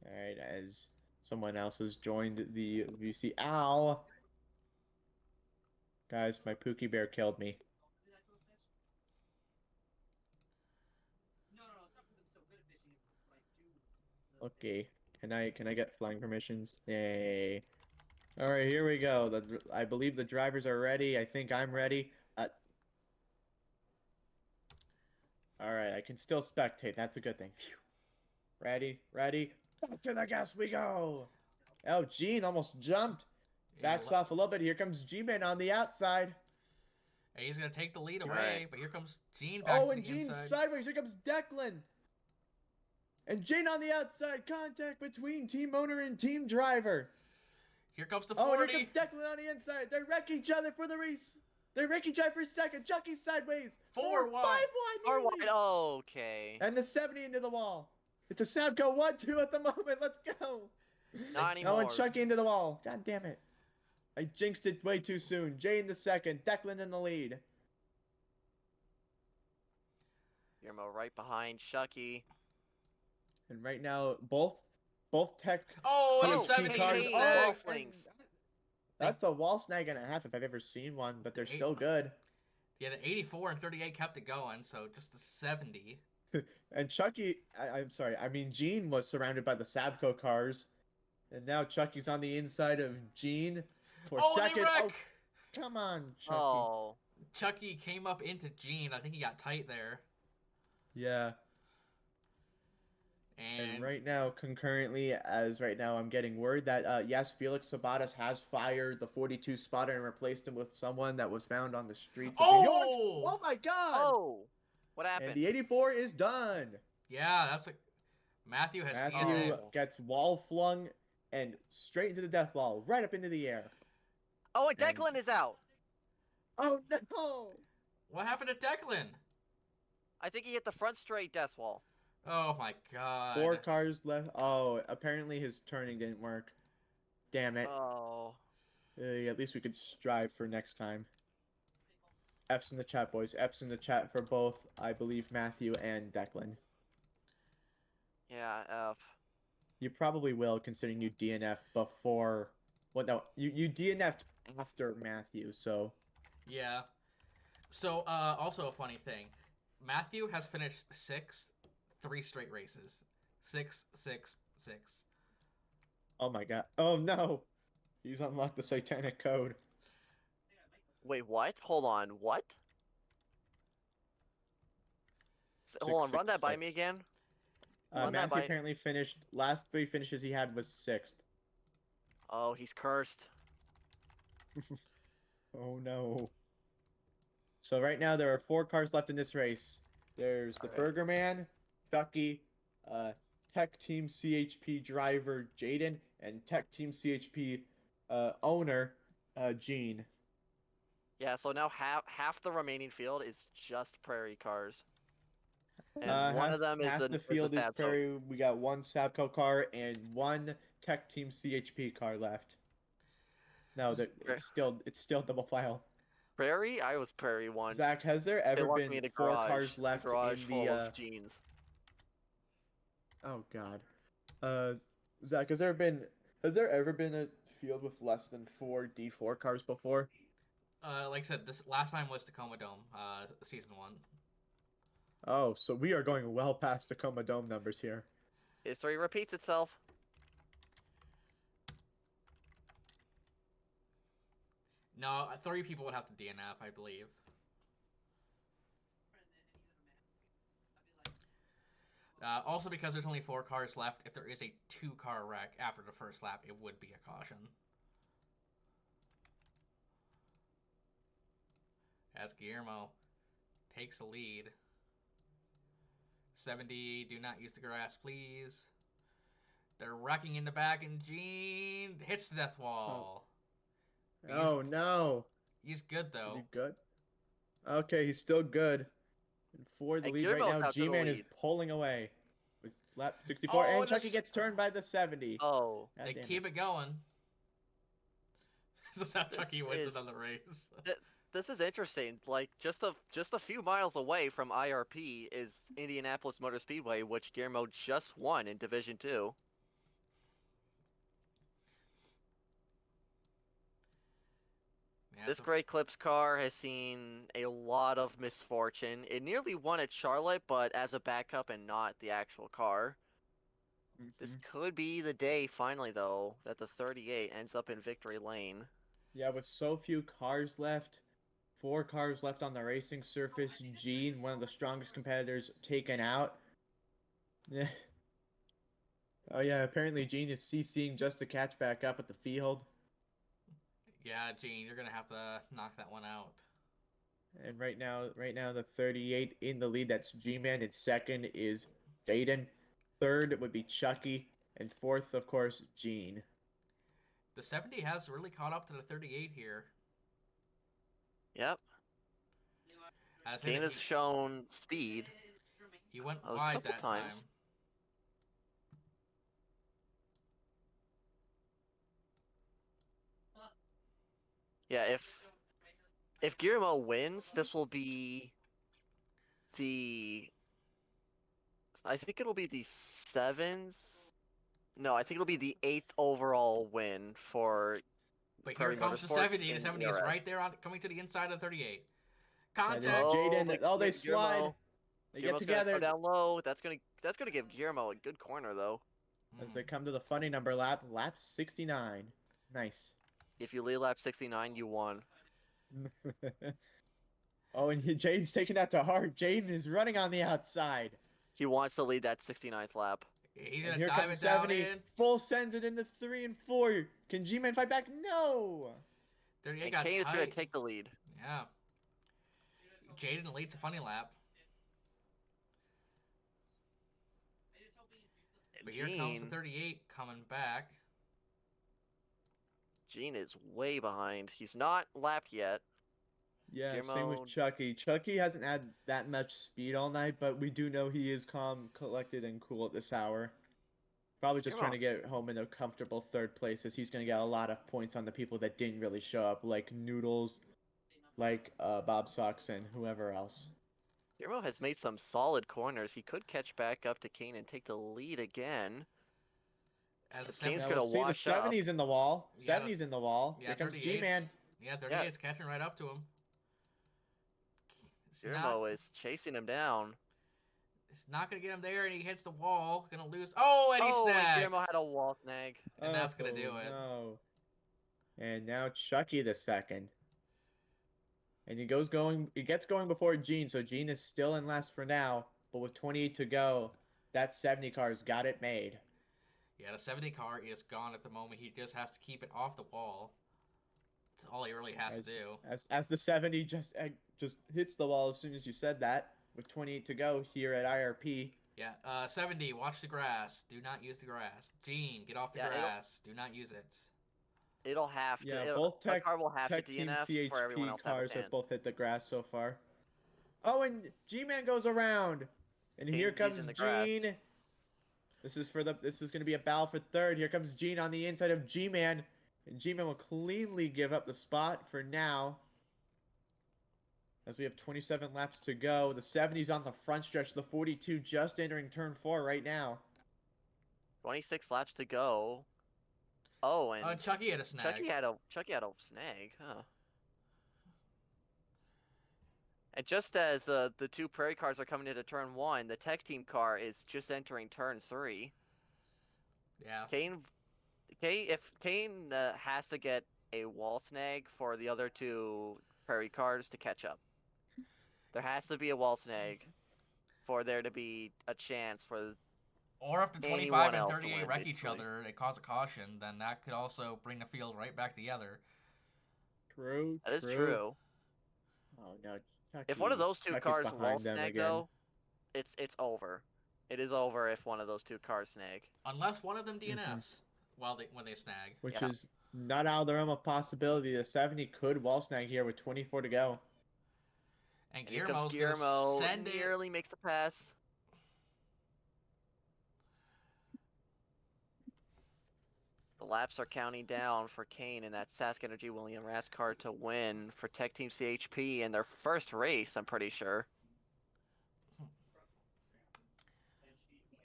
Alright, as someone else has joined the VC. Ow! Guys, my Pookie Bear killed me. Okay, can I get flying permissions? Yay! All right, here we go. I believe the drivers are ready. I think I'm ready. All right, I can still spectate. That's a good thing. Phew. Ready? Back to the gas we go. Oh, Gene almost jumped. Backs off a little bit. Here comes G-Man on the outside. Hey, he's gonna take the lead away, Right. but here comes Gene back to and the Gene's inside. sideways. Here comes Declan. And Jane on the outside. Contact between team owner and team driver. Here comes the 40. Oh,40. and here comes Declan on the inside. They wreck each other for the race. They wreck each other for second. Chucky's sideways. 4 5 wide. wide. Or nearly. what? Okay. And the 70 into the wall. It's a Sabco 1-2 at the moment. Let's go. Not Oh, anymore. and Chucky into the wall. God damn it. I jinxed it way too soon. Jane the second. Declan in the lead. Guillermo right behind Chucky. And right now, both tech. Oh, and a Oh, 70 cars. snag. Oh, and flings. that's a wall snag and a half if I've ever seen one, but they're still good. Yeah, the 84 and 38 kept it going, so just the 70. And Chucky, I'm sorry, I mean Gene was surrounded by the Sabco cars, and now Chucky's on the inside of Gene for Oh, they second. Oh, wreck! come on, Chucky. Oh, Chucky came up into Gene. I think he got tight there. Yeah. And right now, concurrently, as right now, I'm getting word that yes, Felix Sabatas has fired the 42 spotter and replaced him with someone that was found on the streets of New York. Oh! Oh my God! oh, what And happened? the 84 is done. Yeah, that's a Matthew has Matthew DNF. gets wall flung and straight into the death wall, right up into the air. Oh, and Declan is out. Oh no! What happened to Declan? I think he hit the front straight death wall. Oh my god. 4 cars left. Oh, apparently his turning didn't work. Damn it. Oh. At least we could strive for next time. F's in the chat, boys. F's in the chat for both, I believe, Matthew and Declan. Yeah, F. You probably will, considering you DNF before. Well, no, you DNF'd after Matthew, so. Yeah. So, also a funny thing. Matthew has finished 6th 3 straight races. 6, 6, 6. Oh my god. Oh no! He's unlocked the satanic code. Wait, what? Hold on, what? Hold on, run that by me 666. again. Run that Matthew by- apparently finished. Last 3 finishes he had was 6th. Oh, he's cursed. Oh no. So right now there are 4 cars left in this race. There's the Alright. Burger Man, Chucky, Tech Team CHP driver Jaden, and Tech Team CHP owner Gene. Yeah, so now half the remaining field is just prairie cars. And one half, of them is half a the field is Sabco. Prairie. We got 1 Sabco car and 1 Tech Team CHP car left. No, it's still double file. Prairie? I was prairie once. Zach, has there They ever locked me been in a 4 garage, cars left a garage in full the? of jeans. Oh God. Zach, has there ever been a field with less than 4 D4 cars before? Like I said, this last time was Tacoma Dome, season 1. Oh, so we are going well past Tacoma Dome numbers here. History repeats itself. No, 3 people would have to DNF, I believe. Also, because there's only 4 cars left, if there is a 2-car wreck after the first lap, it would be a caution. As Guillermo takes the lead. 70, do not use the grass, please. They're wrecking in the back, and Gene hits the death wall. Oh no. He's good, Is though. he good? Okay, he's still good. And for the Hey, lead right Guillermo's now, out to the G-Man is lead. pulling away. With lap 64, Oh, and and Chucky this- gets turned by the 70. Oh. God They damn keep it going. This is how Chucky This wins is- another race. This is interesting. Like just a few miles away from IRP is Indianapolis Motor Speedway, which Guillermo just won in Division 2. Yeah, This so- Great Clips car has seen a lot of misfortune. It nearly won at Charlotte, but as a backup and not the actual car. This could be the day, finally, though, that the 38 ends up in victory lane. Yeah, with so few cars left, 4 cars left on the racing surface, Gene, one of the strongest competitors, taken out. Yeah. Oh yeah, apparently Gene is CCing just to catch back up at the field. Yeah, Gene, you're gonna have to knock that one out. And right now the 38 in the lead, that's G-Man. And second is Jaden. Third would be Chucky. And fourth, of course, Gene. The 70 has really caught up to the 38 here. Yep. As Gene has shown speed. he went a wide couple that times. time. Yeah, if Guillermo wins, this will be I think it'll be the 7th. No, I think it'll be the 8th overall win for. But here Prairie comes the Motorsports 70. The in 70 is ERS. right there on coming to the inside of the 38. That is Contact. Jaden. look, Oh, they look, Guillermo. slide. They get Guillermo's gonna together go down low. That's gonna give Guillermo a good corner though. as they come to the funny number lap. Lap 69. Nice. If you lead lap 69, you won. Oh, and Jaden's taking that to heart. Jaden is running on the outside. He wants to lead that 69th lap. He's And gonna here dive comes it down 70. in. Full sends it into 3 and 4. Can G-Man fight back? No! 38 And got Kane is tight. gonna take the lead. Yeah. Jaden leads a funny lap. But here comes the 38 coming back. Gene is way behind. He's not lapped yet. Yeah, same Guillermo- with Chucky. Chucky hasn't had that much speed all night, but we do know he is calm, collected, and cool at this hour. Probably just trying to get home in a comfortable third place, as he's going to get a lot of points on the people that didn't really show up, like Noodles, like Bob Sox, and whoever else. Guillermo has made some solid corners. He could catch back up to Kane and take the lead again. As the Kane's 70, Yeah, gonna we'll see the wash up. 70's in the wall. Yeah, 70's in the wall. yeah, Here comes 38's G-Man. Yeah, 38's catching right up to him. Guillermo is chasing him down. It's not gonna get him there, and he hits the wall. Gonna lose. Oh, and he And snags. Guillermo had a wall snag. And that's gonna do it. No. And now Chucky the second. And he gets going before Gene, so Gene is still in last for now. But with 28 to go, that 70 car's got it made. Yeah, the 70 car is gone at the moment. He just has to keep it off the wall. That's all he really has to do. As the 70 just hits the wall as soon as you said that. With 28 to go here at IRP. Yeah, 70, watch the grass. Do not use the grass. Gene, get off the grass. Do not use it. It'll have to. Yeah, both the car will have Tech to Team DNF for everyone CHP else cars to have have both hit the grass so far. Oh, and G-Man goes around. And here comes in the grass. Gene. This is going to be a battle for third. Here comes Gene on the inside of G-Man. And G-Man will cleanly give up the spot for now. As we have 27 laps to go. The 70's on the front stretch. The 42 just entering turn 4 right now. 26 laps to go. Oh, and Chucky had a snag. Chucky had a snag, huh? And just as the two Prairie cars are coming into turn 1, the Tech Team car is just entering turn 3. Yeah. If Kane has to get a wall snag for the other two Prairie cars to catch up. There has to be a wall snag for there to be a chance for. Or if the 25 anyone and else to 38 win, wreck each basically. other, they cause a caution, then that could also bring the field right back together. True. That is true. Oh no, Chucky. If one of those two Chucky's cars behind wall them snag again. though, it's over. It is over if one of those two cars snag. Unless one of them DNFs when they snag. Which Yeah. is not out of the realm of possibility. The 70 could wall snag here with 24 to go. And And here comes Guillermo's Guillermo. gonna send it. Nearly makes the pass. The laps are counting down for Kane and that Sask Energy William Rask car to win for Tech Team CHP in their first race, I'm pretty sure.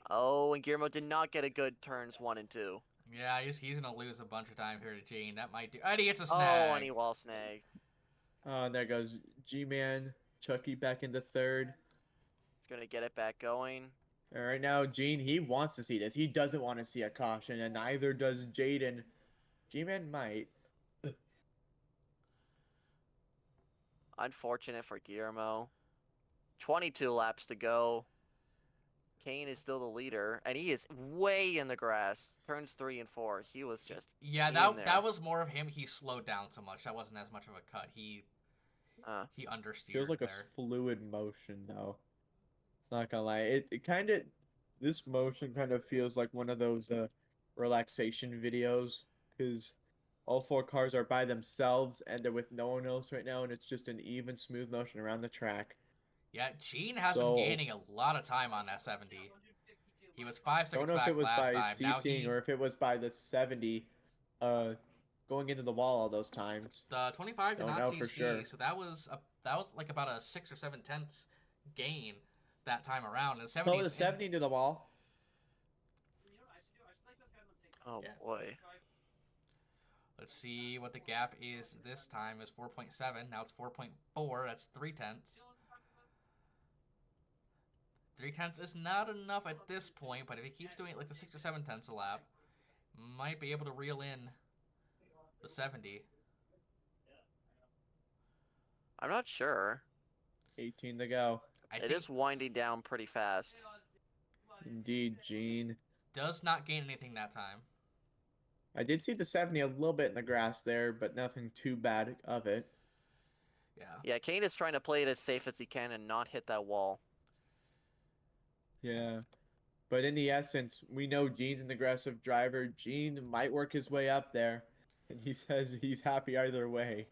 Oh, and Guillermo did not get a good turns 1 and 2. Yeah, he's gonna lose a bunch of time here to Gene. That might do. And he gets a snag. Oh, and he wall snag. Oh, and there goes G-Man. Chucky back into third. He's going to get it back going. And right now, Gene, he wants to see this. He doesn't want to see a caution, and neither does Jaden. G-Man might. Unfortunate for Guillermo. 22 laps to go. Kane is still the leader, and he is way in the grass. Turns 3 and 4. He was just Yeah, in that there. that was more of him. He slowed down so much. That wasn't as much of a cut. He understeered Feels like there. a fluid motion, though. Not gonna lie, it kind of, this motion kind of feels like one of those relaxation videos, because all 4 cars are by themselves and they're with no one else right now, and it's just an even, smooth motion around the track. Yeah, Gene has been gaining a lot of time on that 70. He was 5 I don't seconds know if back it was last by time. Now CCing or if it was by the 70 going into the wall all those times. the 25 did Don't not know CC, for sure. so that was like about a 6 or 7 tenths gain that time around. And the 70 Oh, the 70 to the wall. Oh, Yeah. boy. Let's see what the gap is this time. Is 4.7. Now it's 4.4. That's 3 tenths. 3/10 is not enough at this point, but if he keeps doing it like the 6 or 7/10 a lap, might be able to reel in the 70. I'm not sure. 18 to go. I It think is winding down pretty fast. Indeed, Gene. does not gain anything that time. I did see the 70 a little bit in the grass there, but nothing too bad of it. Yeah. Yeah, Kane is trying to play it as safe as he can and not hit that wall. Yeah. But in the essence, we know Gene's an aggressive driver. Gene might work his way up there, and he says he's happy either way.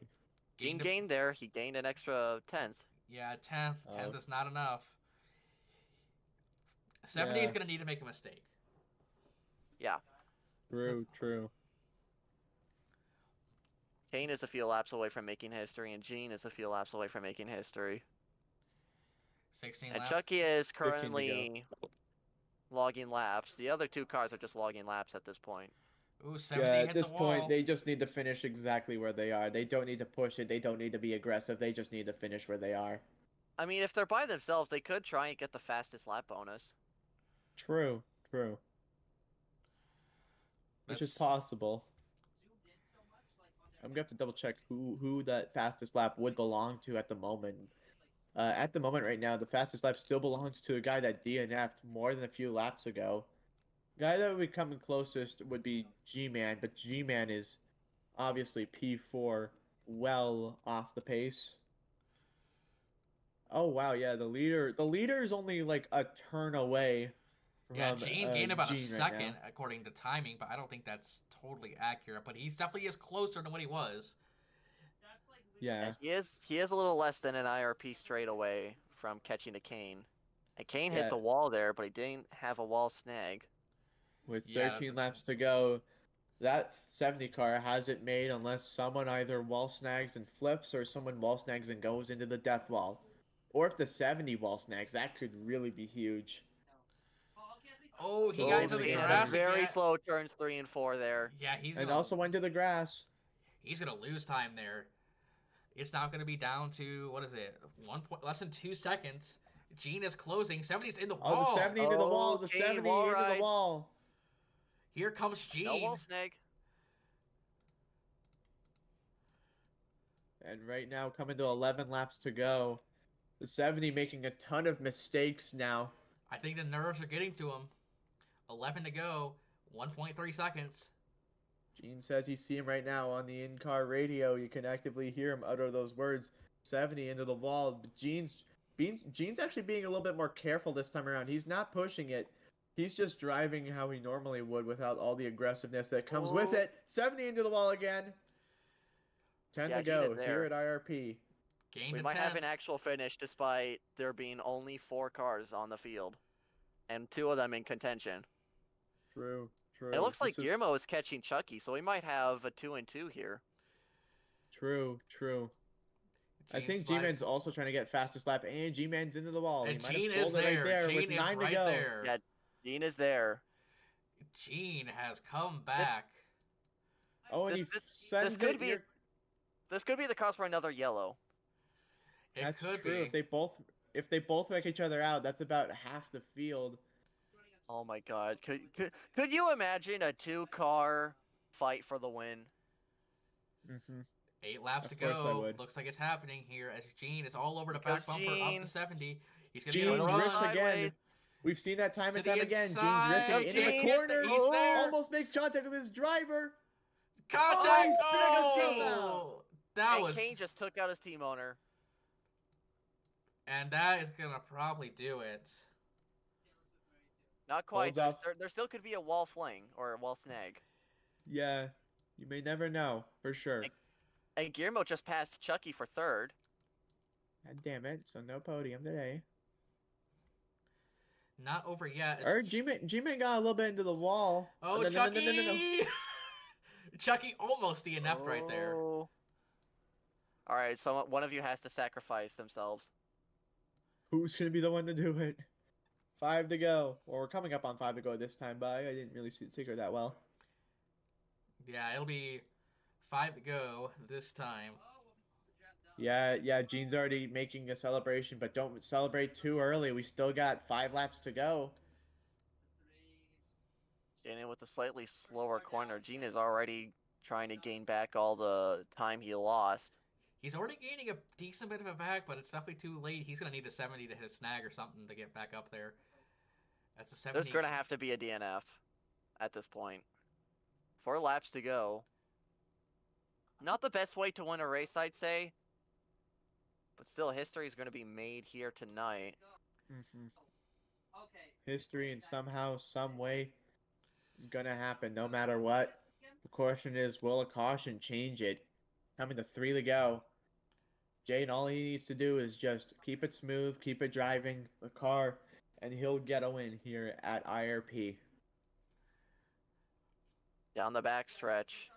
Gene Gained a- gained there. He gained an extra 10th. Yeah, 10th. Oh. 10th is not enough. 70 is Yeah. going to need to make a mistake. Yeah. True. Kane is a few laps away from making history, and Gene is a few laps away from making history. 16 And laps. Chucky is 15 to go. currently logging laps. The other two cars are just logging laps at this point. Ooh, 70 Yeah, hit at this the point, wall. they just need to finish exactly where they are. They don't need to push it. They don't need to be aggressive. They just need to finish where they are. I mean, if they're by themselves, they could try and get the fastest lap bonus. True. Which is That's- possible. I'm gonna have to double check who that fastest lap would belong to at the moment. At the moment, right now, the fastest lap still belongs to a guy that DNF'd more than a few laps ago. Guy that would be coming closest would be G-Man, but G-Man is obviously P4, well off the pace. Oh wow, yeah, the leader is only like a turn away from Yeah, Gene gained about a Gene right second now. according to timing, but I don't think that's totally accurate. But he's definitely is closer than what he was. Yeah. He is a little less than an IRP straight away from catching a Kane. And Kane Yeah. hit the wall there, but he didn't have a wall snag. With Yeah, 13 that's- laps to go, that 70 car has it made unless someone either wall snags and flips or someone wall snags and goes into the death wall. Or if the 70 wall snags, that could really be huge. Oh, he Oh, got into the Kane had a grass very again. slow turns 3 and 4 there. Yeah, he's And gonna also went to the grass. he's gonna lose time there. It's now gonna be down to what is it? 1 point less than 2 seconds. Gene is closing. 70's in the wall. Oh, the 70 into the wall. Oh, The Kane 70 wall into the ride. wall. Here comes Gene. No wall snag. And right now, coming to 11 laps to go. The 70 making a ton of mistakes now. I think the nerves are getting to him. 11 to go. 1.3 seconds. Gene says you see him right now on the in-car radio. You can actively hear him utter those words. 70 into the wall. But Gene's actually being a little bit more careful this time around. He's not pushing it. He's just driving how he normally would without all the aggressiveness that comes with Oh. it. 70 into the wall again. 10 Yeah, to Gene go is here there. at IRP. Gained We to might 10. have an actual finish despite there being only 4 cars on the field. And 2 of them in contention. True. And it looks like This is Guillermo is catching Chucky, so we might have a 2 and 2 here. True. I Gene think slides- G-Man's also trying to get fastest lap, and G-Man's into the wall. And He might Gene have is folded there. right there Gene with is 9 right to go. there. Yeah, Gene is there. Gene has come back. Oh, and This- he this- sends could it. be- You're- This could be the cause for another yellow. It That's could true. be. If they both wreck each other out, that's about half the field. Oh my god. Could you imagine a 2-car fight for the win? Mm-hmm. 8 laps to Of course I go. would. Looks like it's happening here as Gene is all over the Here back comes bumper up Gene. to 70. He's gonna Gene get a run. drifts again. Sideways. We've seen that time and To the time again. inside. Gene drifting into Gene. the corner. He's there. Almost makes contact with his driver. Contact! he's finished him Oh! That And was, Kane just took out his team owner. and that is gonna probably do it. Not quite. Holds up. There still could be a wall fling or a wall snag. Yeah, you may never know for sure. And Guillermo just passed Chucky for 3rd. God damn it! So no podium today. Not over yet. Or G-Man got a little bit into the wall. Oh, no, Chucky! no. Chucky almost DNF'd right there. Oh. All right, one of you has to sacrifice themselves. Who's gonna be the one to do it? 5 to go. Well, we're coming up on 5 to go this time, but I didn't really see the ticker that well. Yeah, it'll be 5 to go this time. Yeah, Gene's already making a celebration, but don't celebrate too early. We still got 5 laps to go. Jaden with a slightly slower corner. Gene is already trying to gain back all the time he lost. He's already gaining a decent bit of it back, but it's definitely too late. He's going to need a 70 to hit a snag or something to get back up there. That's a 70. There's going to have to be a DNF at this point. 4 laps to go. Not the best way to win a race, I'd say. But still, history is going to be made here tonight. History in somehow, some way is gonna happen no matter what. The question is, will a caution change it? Coming to 3 to go. Jaden, all he needs to do is just keep it smooth, keep it driving the car, and he'll get a win here at IRP. Down the backstretch.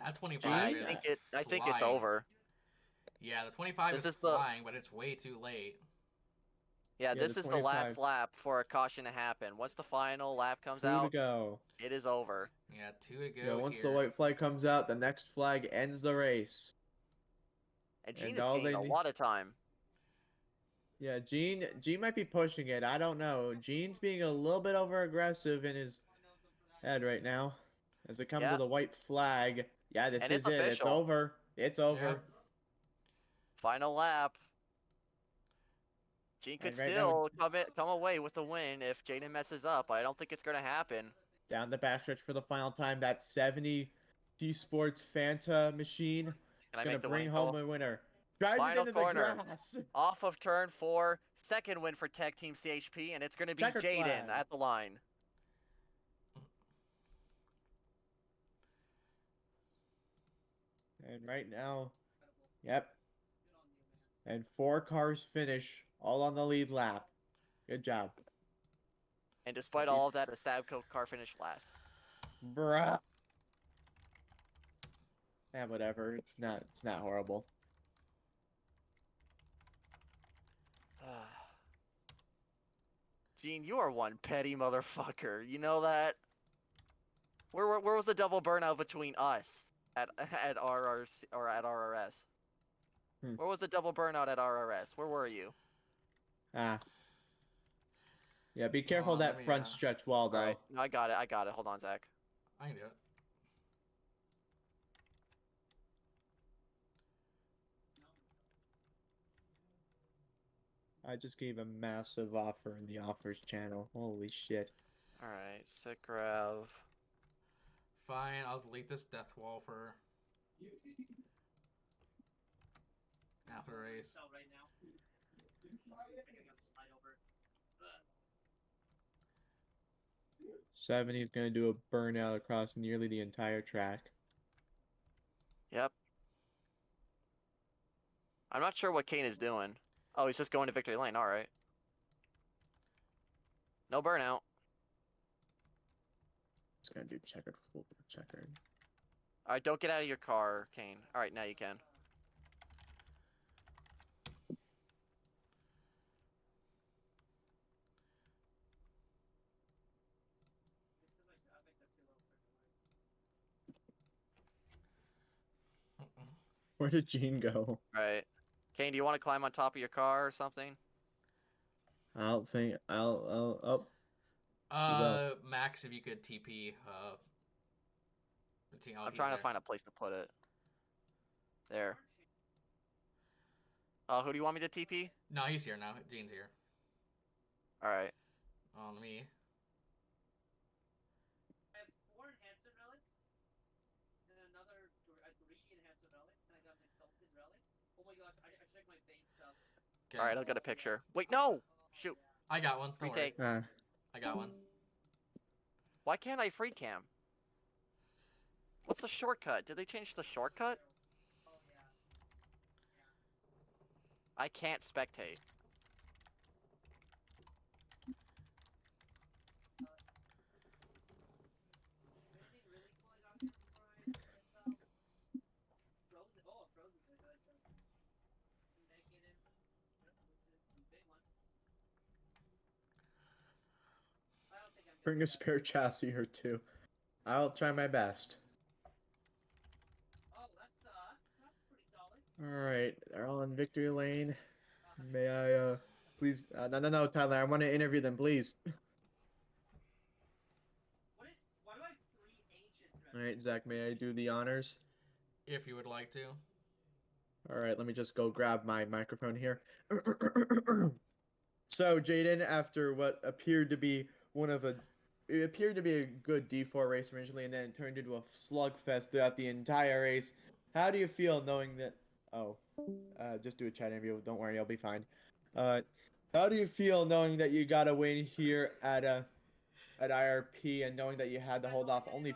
That 25 I is think it's flying. over. Yeah, the 25 This is is the- flying, but it's way too late. Yeah, Yeah, this the is the last 25. lap for a caution to happen. Once the final lap comes 2 to out, go. it is over. Yeah, 2 to go Yeah, once here. the white flag comes out, the next flag ends the race. And Gene And is all gaining they a need- lot of time. Yeah, Gene might be pushing it. I don't know. Gene's being a little bit over aggressive in his head right now. As it comes Yeah. to the white flag. Yeah, this And is it's it. It's official. over. It's over. Final lap. Gene could And right now- still come away with the win if Jaden messes up, but I don't think it's going to happen. Down the backstretch for the final time. That 70 D-Sports Fanta machine. Can It's I going make to the bring winning home call? a winner. Drive it Final into corner. the grass. Off of turn 4, second win for Tech Team CHP, and it's going to be Checkered Jaden flag. at the line. And right now, yep. And 4 cars finish, all on the lead lap. Good job. And despite all of that, a Sabco car finished last. Bruh. Yeah, whatever. It's not horrible. Gene, you are one petty motherfucker. You know that? Where was the double burnout between us at RRC or at RRS? Where was the double burnout at RRS? Where were you? Ah. Yeah, be careful of let that me, front stretch wall, though. Alright, no, I got it. Hold on, Zach. I can do it. I just gave a massive offer in the offers channel. Holy shit. Alright, sick rev. Fine, I'll delete this death wall for after the race. 70 is going to do a burnout across nearly the entire track. Yep. I'm not sure what Kane is doing. Oh, he's just going to victory lane. Alright. No burnout. It's going to do checkered, full checkered. Alright, don't get out of your car, Kane. Alright, now you can. Where did Gene go? Right. Kane, do you want to climb on top of your car or something? I'll think. Oh. go. Max, if you could TP. I'm trying to find a place to put it. There. Who do you want me to TP? No, he's here now. Gene's here. Alright. On me. Okay. Alright, I'll get a picture. Wait, no! Shoot. I got one. Don't worry. Retake. Ah. I got one. Why can't I free cam? What's the shortcut? Did they change the shortcut? I can't spectate. Bring a spare chassis or two. I'll try my best. Alright, they're all in victory lane. May I, please? No, Tyler, I want to interview them, please. Alright, Zach, may I do the honors? If you would like to. Alright, let me just go grab my microphone here. So, Jaden, after what appeared to be it appeared to be a good D4 race originally, and then it turned into a slugfest throughout the entire race. How do you feel knowing that? Oh, just do a chat interview. Don't worry, I'll be fine. How do you feel knowing that you got a win here at IRP, and knowing that you had to hold off only